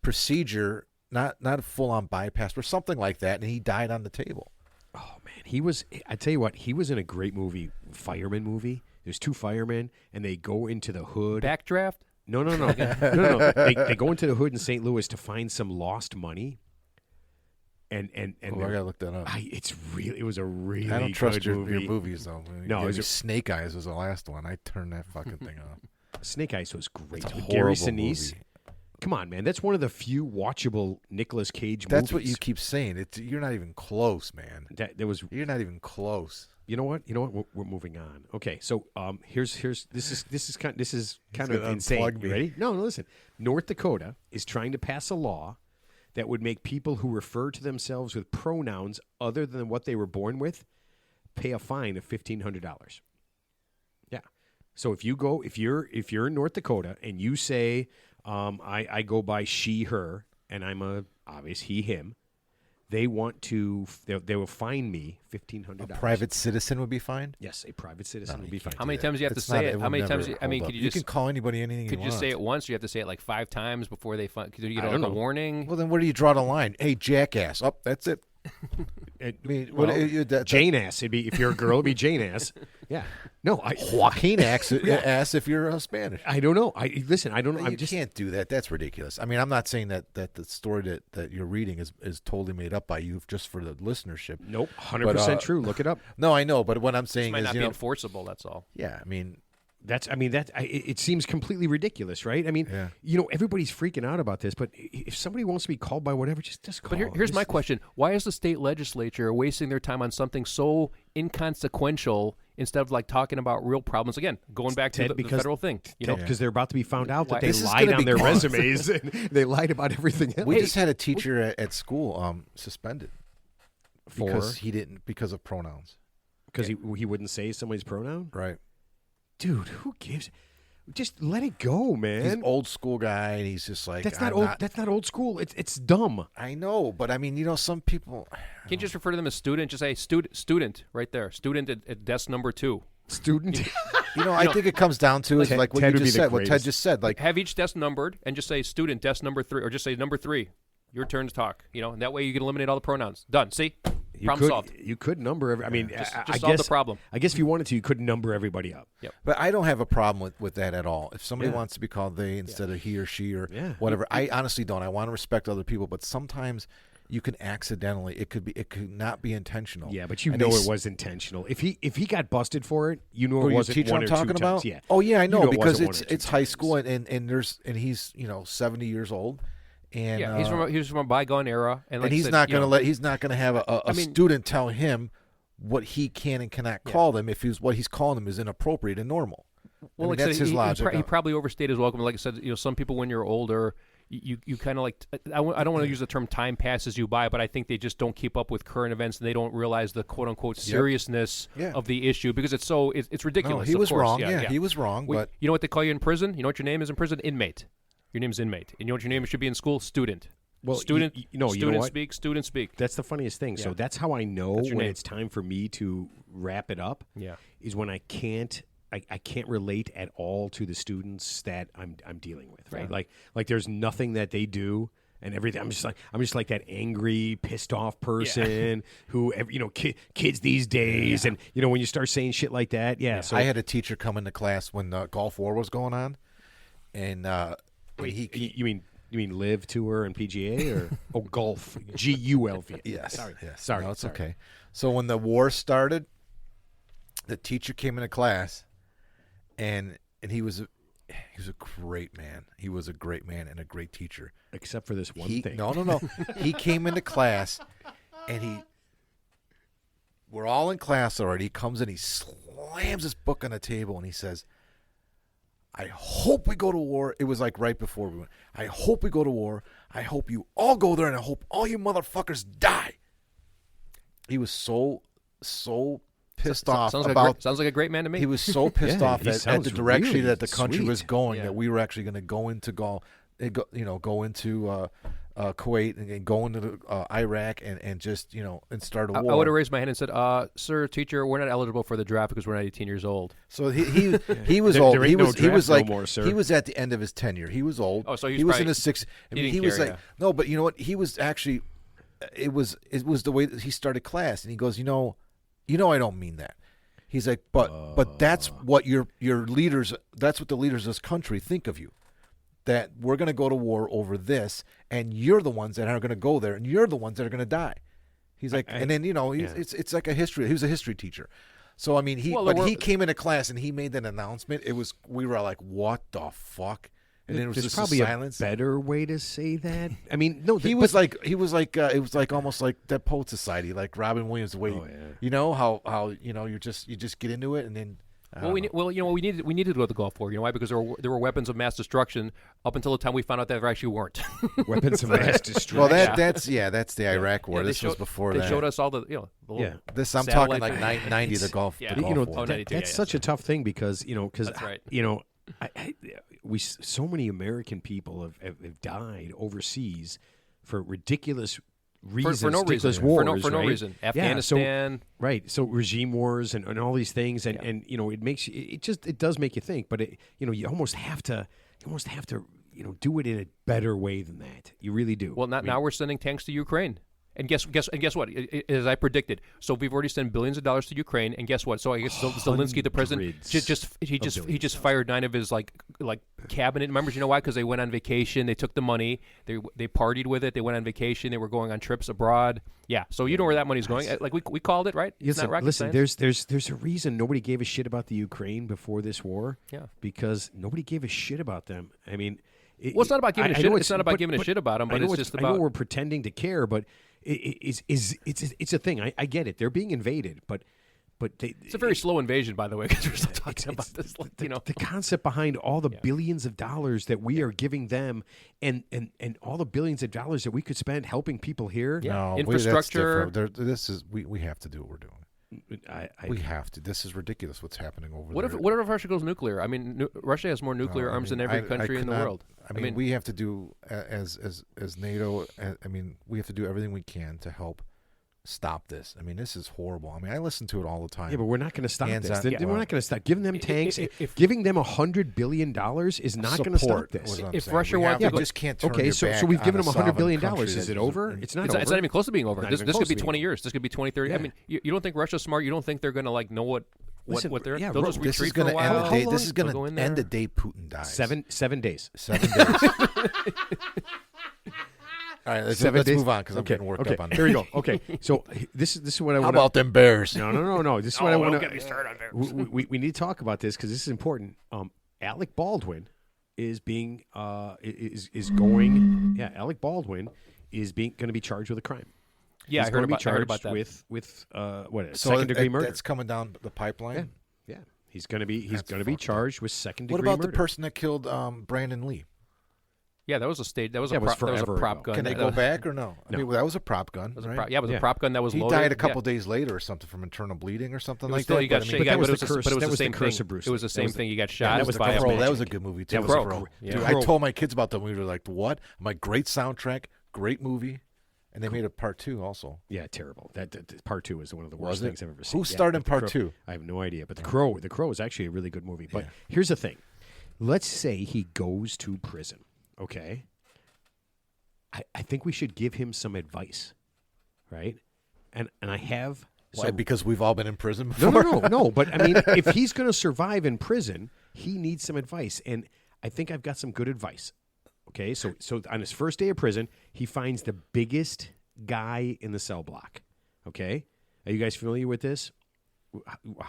procedure, not a full on bypass, but something like that, and he died on the table. Oh man, he was. I tell you what, he was in a great movie, fireman movie. There's two firemen, and they go into the hood. Backdraft? No. They go into the hood in St. Louis to find some lost money. And I gotta look that up. It was a really I don't trust good your movie. movies though. No, it was Snake Eyes was the last one. I turned that fucking thing off. Snake Eyes was great. It's a With Gary horrible Sinise. movie. Come on, man. That's one of the few watchable Nicolas Cage movies. That's what you keep saying. You're not even close, man. You're not even close. You know what? We're moving on. Okay, so here's this is kind of insane. unplug me. You ready? No, listen. North Dakota is trying to pass a law that would make people who refer to themselves with pronouns other than what they were born with pay a fine of $1,500. Yeah. So if you're in North Dakota and you say I go by she her and I'm a obvious he him, they will fine me $1,500. A private citizen would be fined? Yes, a private citizen would be fine. How many times do you have to say it? How many times? Could you You can call anybody anything could you you want. say it once? Or you have to say it like 5 times before they find. Could you get I like don't a know. warning? Well, then where do you draw the line? Hey, jackass. Oh, that's it. Jane ass. It'd be if you're a girl, it'd be Jane ass. Yeah. No, Joaquin ass if you're Spanish. I don't know. Listen. I don't know. You can't do that. That's ridiculous. I mean, I'm not saying that the story that you're reading is totally made up by you just for the listenership. Nope. 100% true. Look it up. No, I know, but what I'm saying It might is, not be enforceable. That's all. yeah, I mean, it seems completely ridiculous, right? I mean, everybody's freaking out about this, but if somebody wants to be called by whatever, just call. But here's my question: why is the state legislature wasting their time on something so inconsequential instead of like talking about real problems? Again, going back to the federal thing, because they're about to be found out that Why- they This is lied gonna on be their gone. resumes and they lied about everything else. we just had a teacher at school suspended because of pronouns. Because he wouldn't say somebody's pronoun. Right. Dude, who gives? Just let it go, man. He's an old school guy, and he's just like, That's not old. That's not old school. It's dumb. I know, but I mean, some people. Can't you just refer to them as student? Just say student right there. Student at desk number 2. Student. I think it comes down to is like what Ted you would be just the said. What Ted greatest. just said. Like, Have each desk numbered and just say student desk number 3, or just say number 3. Your turn to talk. And that way you can eliminate all the pronouns. Done. See, problem solved. You could number every. I mean, Just I solve guess the problem. I guess if you wanted to, you could number everybody up. Yep. but I don't have a problem with that at all. If somebody Yeah. wants to be called they instead of he or she or Yeah. whatever, I honestly don't. I want to respect other people, but sometimes you can accidentally. It could not be intentional. Yeah, but you And know they it was intentional. If he got busted for it, you know Oh, it you wasn't teacher one I'm or talking two about? times. Yeah. Oh yeah, I know, You know it because wasn't one or two it's high times. school and he's 70 years old. And Yeah, he's from a bygone era, and like and I he's said, not going to have a I mean- student tell him what he can and cannot call them if what he's calling them is inappropriate and normal. Well, I mean, like that's his logic. He probably overstayed his welcome. Like I said, some people when you're older, you kind of like. I don't want to use the term "time passes you by," but I think they just don't keep up with current events and they don't realize the quote unquote seriousness of the issue because it's ridiculous. No, he was wrong. Yeah, he was wrong. But you know what they call you in prison? You know what your name is in prison? Inmate. Your name is inmate. And you know what your name should be in school? Student. Well, student. you know what? Student speak. That's the funniest thing. Yeah. So that's how I know when it's time for me to wrap it up. Yeah. Is when I can't relate at all to the students that I'm dealing with. Right. Yeah. Like there's nothing that they do. And everything, I'm just like that angry, pissed off person who, kids these days, and when you start saying shit like that, So I had a teacher come into class when the Gulf War was going on, and you mean Live Tour and PGA or Gulf GULV? Yes, sorry, no, it's okay. So when the war started, the teacher came into class, and he was a great man. He was a great man and a great teacher. Except for this one thing. No. He came into class, and we're all in class already. He comes in, he slams his book on the table, and he says, I hope we go to war. It was like right before we went. I hope we go to war. I hope you all go there, and I hope all you motherfuckers die. He was so pissed off about. Sounds like a great man to me. He was so pissed off at the direction really that the country sweet. was going that we were actually going to go into Kuwait and go into Iraq and just and start a war. I would have raised my hand and said, "Sir, teacher, we're not eligible for the draft because we're not 18 years old." So he was old. He was like he was at the end of his tenure. He was old. Oh, so he was in his 60s. I mean, he was like no, but you know what? He was actually. It was the way that he started class, and he goes, I don't mean that. He's like, but that's what your leaders. That's what the leaders of this country think of you. That we're going to go to war over this, and you're the ones that are going to go there, and you're the ones that are going to die. He's like, and then it's like a history. He was a history teacher, so I mean, he came into class and he made that announcement. We were like, what the fuck? And then it was There's just probably silence. a better way to say that. I mean, no, it was like it was like almost like that Poet Society, like Robin Williams. The way how you just get into it, and then. We needed to go to the Gulf War. You know why? Because there were weapons of mass destruction up until the time we found out that there actually weren't. Weapons of mass destruction. Well, that's the Iraq War. This was before that. They showed us all the This I'm talking like 90 the Gulf. Yeah. The Gulf War. That's such a tough thing because that's right. So many American people have died overseas for ridiculous reasons, for no reason, wars, for no reason. Afghanistan, so regime wars and all these things, and it makes it does make you think, but you almost have to do it in a better way than that. You really do. Well, now we're sending tanks to Ukraine. And guess what? As I predicted, so we've already sent billions of dollars to Ukraine. And guess what? So I guess Zelensky, the president, he just fired 9 of his like cabinet members. You know why? Because they went on vacation. They took the money. They partied with it. They went on vacation. They were going on trips abroad. Yeah. So you know where that money's going. Like we called it, right? It's not rocket science. There's a reason nobody gave a shit about the Ukraine before this war. Yeah. Because nobody gave a shit about them. I mean. It's not about giving a shit. It's not about giving a shit about them, but it's just about. I know we're pretending to care, but it's a thing. I get it. They're being invaded, but it's a very slow invasion, by the way, because we're still talking about this. The concept behind all the billions of dollars that we are giving them, and all the billions of dollars that we could spend helping people here. Yeah. No, infrastructure. We have to do what we're doing. We have to. This is ridiculous. What's happening over there? What if Russia goes nuclear? I mean, Russia has more nuclear arms than every country in the world. I mean, we have to do as NATO. I mean, we have to do everything we can to help stop this. I mean, this is horrible. I mean, I listen to it all the time. Yeah, but we're not going to stop this. We're not going to stop giving them tanks. Giving them $100 billion is not going to stop this. If Russia wants to, just can't turn so we've given them $100 billion. Is it over? It's not over. It's not even close to being over. This could be 20 years. This could be 20, 30. Yeah. I mean, you don't think Russia's smart? You don't think they're going to know what they're? They'll just this retreat is for a while. This is going to end the day Putin dies. 7 days. 7 days. All right, let's move on because I'm getting worked up on this. Here we go. Okay, so this is what I want. How about them Bears? No. This is what I want to. Don't get me started on Bears. We need to talk about this because this is important. Alec Baldwin is being is going. Yeah, Alec Baldwin is going to be charged with a crime. Yeah, he's I going heard to be about- I heard charged about that. with what So second degree murder. That's coming down the pipeline. Yeah, he's going to be That's going to be fucked up. charged with second degree What about murder. the person that killed Brandon Lee? Yeah, that was a state. That was Yeah, a it was prop, that was a forever prop ago. gun. Can they That- go back or no? I No. mean, that was a prop gun, was a right? prop- yeah, it was Yeah. a prop gun that was He loaded. died a couple yeah. days later or something from internal bleeding or something It was like still, that. he got but I shot. mean, Yeah, that but was it was the the- curse- but it was that the was the same curse thing. of Bruce It was Lee. the same That was thing. He got that shot was with the by a Crow. match. That was a good movie too. That was The the Crow. Crow. Yeah. Dude, The I Crow. told my kids about that movie. They're like, "What?" I'm like, "Great soundtrack, great movie," and they made a part 2 also. Yeah, terrible. That part 2 is one of the Was worst it? things I've ever seen. Who starred in but The part Crow- 2? I have no idea. But the Crow is actually a really good movie. But Yeah. here's the thing: let's say he goes to prison. Okay, I think we should give him some advice, right? And I have Why? some- Because we've all been in prison no, before. no. But I mean, if he's going to survive in prison, he needs some advice, and I think I've got some good advice. Okay, so on his first day of prison, he finds the biggest guy in the cell block. Okay, are you guys familiar with this?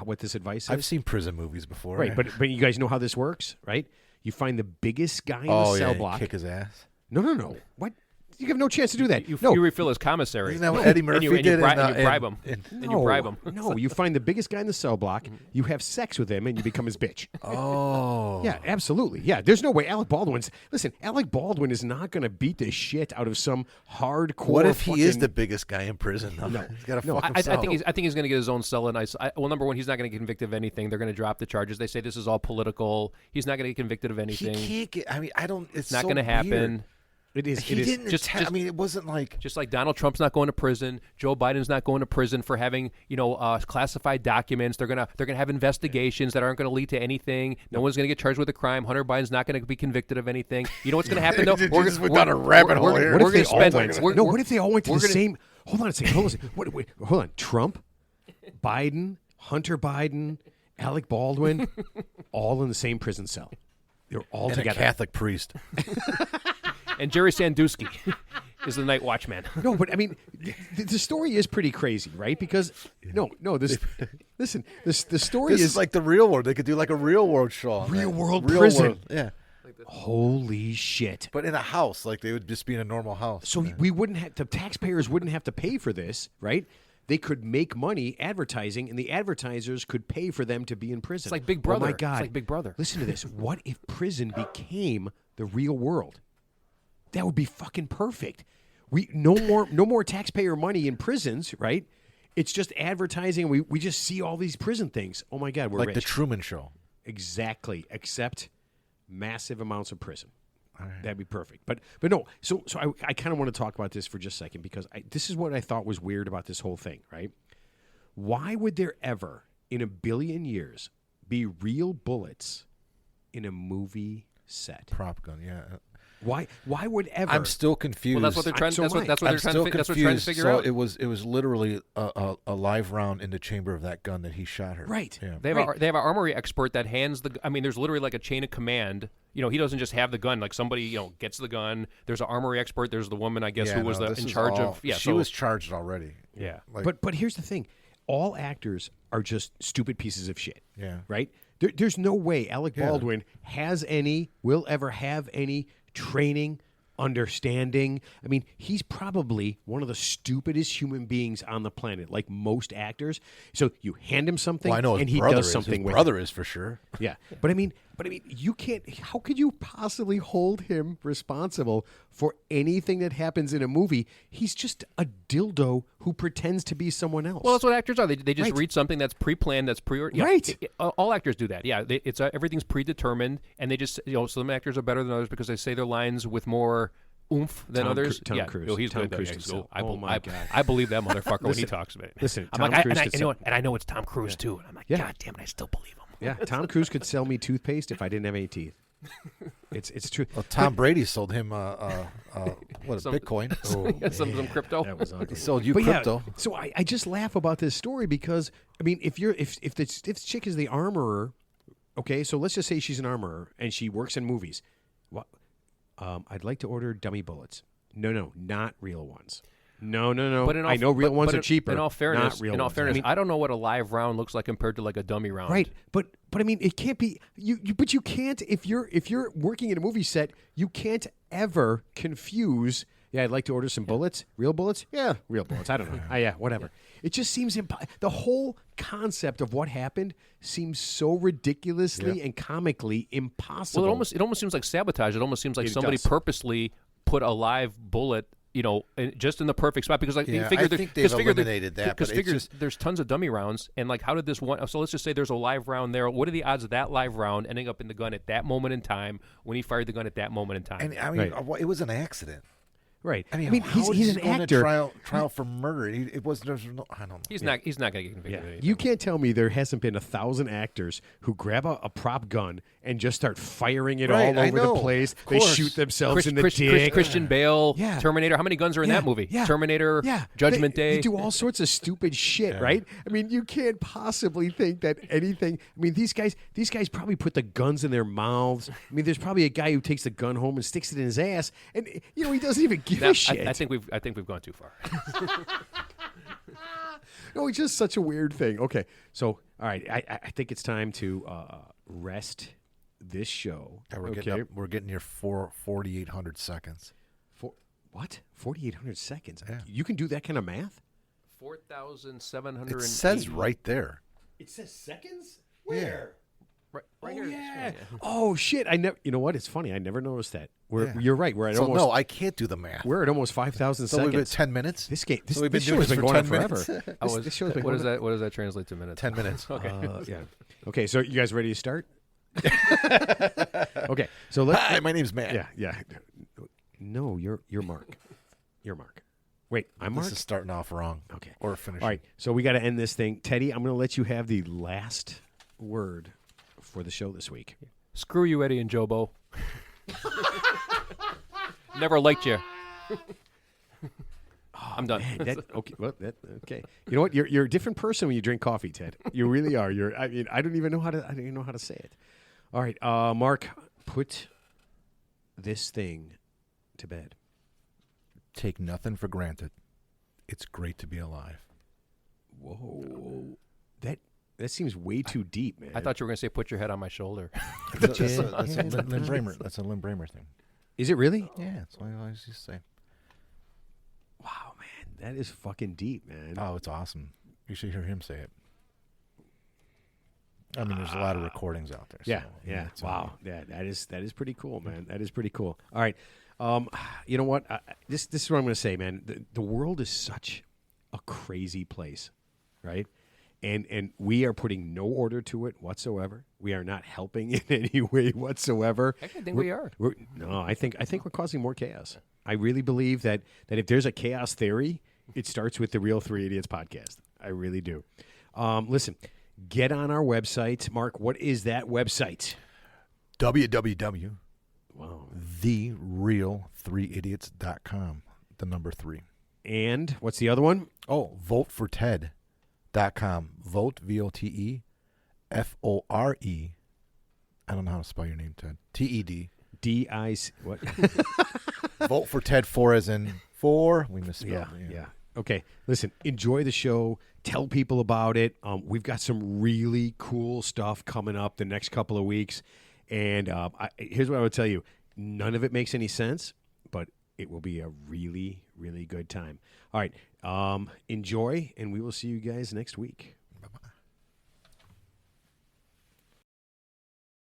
What this advice is? I've seen prison movies before. Right, but you guys know how this works, right? You find the biggest guy in oh the cell yeah, block. kick his ass. No. What? You have no chance to do that. You no, refill his commissary. Isn't that what Eddie And Murphy you- and you did? bri- in, and you bribe in- him. in- And you bribe him. No, you find the biggest guy in the cell block. You have sex with him, and you become his bitch. oh, Yeah, absolutely. Yeah, there's no way Alec Baldwin's. Listen, Alec Baldwin is not going to beat the shit out of some hardcore. What if he is fucking- the biggest guy in prison? Though? No. He's got to No. fuck I himself. think he's going to get his own cell. And well, number one, he's not going to get convicted of anything. They're going to drop the charges. They say this is all political. He's not going to get convicted of he anything. can't get. I mean, I don't. It's It's not so going to happen. weird. It is. He It is. didn't. Just- I mean, it wasn't like. Just like Donald Trump's not going to prison, Joe Biden's not going to prison for having classified documents. They're gonna have investigations that aren't going to lead to anything. No one's going to get charged with a crime. Hunter Biden's not going to be convicted of anything. You know what's going to happen though? You just went down a rabbit hole here. What We're if they going to all spend. went? we're- What if they all went to we're the gonna- same? Hold on a second. Hold on a second. Wait, hold on. Trump, Biden, Hunter Biden, Alec Baldwin, all in the same prison cell. They're all And a together. Catholic priest. And Jerry Sandusky is the night watchman. No, but I mean, the story is pretty crazy, right? Because this. Listen, the story This is like the real world. They could do like a real world show. on Real that. world Real prison. world, yeah, holy shit. but in a house, like they would just be in a normal house. So we wouldn't have the taxpayers wouldn't have to pay for this, right? They could make money advertising, and the advertisers could pay for them to be in prison. It's like Big Oh Brother. my It's God! like Big Brother. Listen to this. What if prison became the real world? That would be fucking perfect. We no more taxpayer money in prisons, right? It's just advertising. We just see all these prison things. Oh my God, we're like rich. the Truman Show. Exactly, except massive amounts of prison. That'd be perfect. But no, so I kind of want to talk about this for just a second because this is what I thought was weird about this whole thing, right? Why would there ever, in a billion years, be real bullets in a movie set? Prop gun, yeah. Why would ever? I'm still confused. Well, that's what they're trying. So That's am what I. that's what I'm they're trying. still To, that's what confused. they're trying to figure So out. it was literally a live round in the chamber of that gun that he shot her. Right. Yeah. They have they have an armory expert that hands the. I mean, there's literally like a chain of command. He doesn't just have the gun. Like somebody, gets the gun. There's an armory expert. There's the woman, I guess, Yeah, who was no, in this is charge all- of. Yeah, she was charged already. Yeah. Like, But here's the thing: all actors are just stupid pieces of shit. Yeah. Right? There's no way Alec Baldwin will ever have any training, understanding. I mean, he's probably one of the stupidest human beings on the planet, like most actors. So you hand him something, well, I know and his he brother does is. something His with brother it. is for sure. Yeah, but I mean, you can't. How could you possibly hold him responsible for anything that happens in a movie? He's just a dildo who pretends to be someone else. Well, that's what actors are. They just Right. read something that's pre-planned, that's Right. All actors do that. Yeah, it's everything's predetermined, and they just some actors are better than others because they say their lines with more oomph than others. Tom yeah. Cruise. Oh, he's Tom good. Though. Cruise Yeah, can he's sell. cool. I, Oh bel- my I- God. I believe that motherfucker when he talks about it. Listen, I'm Tom like, Cruise could sell- and I know it's Tom Cruise too. And I'm like, Yeah. God damn it, I still believe him. yeah, Tom Cruise could sell me toothpaste if I didn't have any teeth. It's true. Well, Tom Brady sold him Some- Bitcoin. some crypto. That was He ugly. sold you But crypto. Yeah, so I just laugh about this story because I mean, if this chick is the armorer, okay, so let's just say she's an armorer and she works in movies. Well, I'd like to order dummy bullets. No, not real ones. No. But in all, I know real but- ones but are in- cheaper. In all fairness, not real ones. I mean, I don't know what a live round looks like compared to like a dummy round. right, but I mean, it can't be but you can't if you're working in a movie set, you can't ever confuse Yeah, I'd like to order some bullets. Real bullets? Yeah, real bullets. I don't know. Yeah, whatever. It just seems the whole concept of what happened seems so ridiculously and comically impossible. Well, it almost seems like sabotage. It almost seems like somebody does. purposely put a live bullet, just in the perfect spot because you figure I think they've eliminated that. Because there's tons of dummy rounds, and like, how did this one? So let's just say there's a live round there. What are the odds of that live round ending up in the gun at that moment in time when he fired the gun at that moment in time? And I mean, it was an accident. Right. I mean, he's an actor. Trial for murder. It was. I don't know. He's not going to get convicted. You can't tell me there hasn't been 1,000 actors who grab a prop gun and just start firing it all over the place. They shoot themselves in the dick. Christian Bale, Terminator. How many guns are in that movie? Terminator, Judgment Day. They do all sorts of stupid shit, right? I mean, you can't possibly think that anything. I mean, these guys probably put the guns in their mouths. I mean, there's probably a guy who takes the gun home and sticks it in his ass, and he doesn't even give a shit. I think we've gone too far. No, it's just such a weird thing. Okay, so all right, I think it's time to rest this show. We're getting near 4,800 seconds. What? 4,800 seconds? Yeah. You can do that kind of math? 4,700. It says right there. It says seconds? Where? Right here. Yeah. Oh shit! You know what? It's funny. I never noticed that. You're right. We're at no, I can't do the math. We're at almost 5,000 so seconds. We've been 10 minutes. This game. This, so we've been this doing show's this been for going 10 on minutes. forever. This show's been what does that translate to minutes? 10 minutes. Okay. Yeah. Okay. So you guys ready to start? Okay. So let's. Hi, my name's Matt. Yeah. No, you're Mark. You're Mark. Wait, I'm Mark? This is starting off wrong. Okay. Or finishing. All right, so we got to end this thing. Teddy, I'm going to let you have the last word for the show this week. Screw you, Eddie and Jobo. Never liked you. I'm done. Man, okay. You know what? You're a different person when you drink coffee, Ted. You really are. I don't even know how to say it. All right, Mark, put this thing to bed. Take nothing for granted. It's great to be alive. Whoa. That seems way too deep, man. I thought you were going to say put your head on my shoulder. That's a Lin Brehmer. That's a Lin Brehmer thing. Is it really? Yeah, that's what I always used to say. Wow, man. That is fucking deep, man. Oh, it's awesome. You should hear him say it. I mean, there's a lot of recordings out there. Yeah. Wow. Yeah, that is pretty cool, man. That is pretty cool. All right. You know what? This is what I'm going to say, man. The world is such a crazy place, right? And we are putting no order to it whatsoever. We are not helping in any way whatsoever. I think we are. I think we're causing more chaos. I really believe that if there's a chaos theory, it starts with the Real Three Idiots podcast. I really do. Listen, get on our website. Mark, what is that website? www. Wow. TheReal3idiots.com. The number 3. And what's the other one? Oh, voteforted.com. Vote, VOTE, FORE. I don't know how to spell your name, Ted. TED. DIC. What? Vote for Ted, 4 as in 4. We misspelled it. Yeah. Okay. Listen, enjoy the show. Tell people about it. We've got some really cool stuff coming up the next couple of weeks. And here's what I would tell you. None of it makes any sense, but it will be a really, really good time. All right. Enjoy, and we will see you guys next week.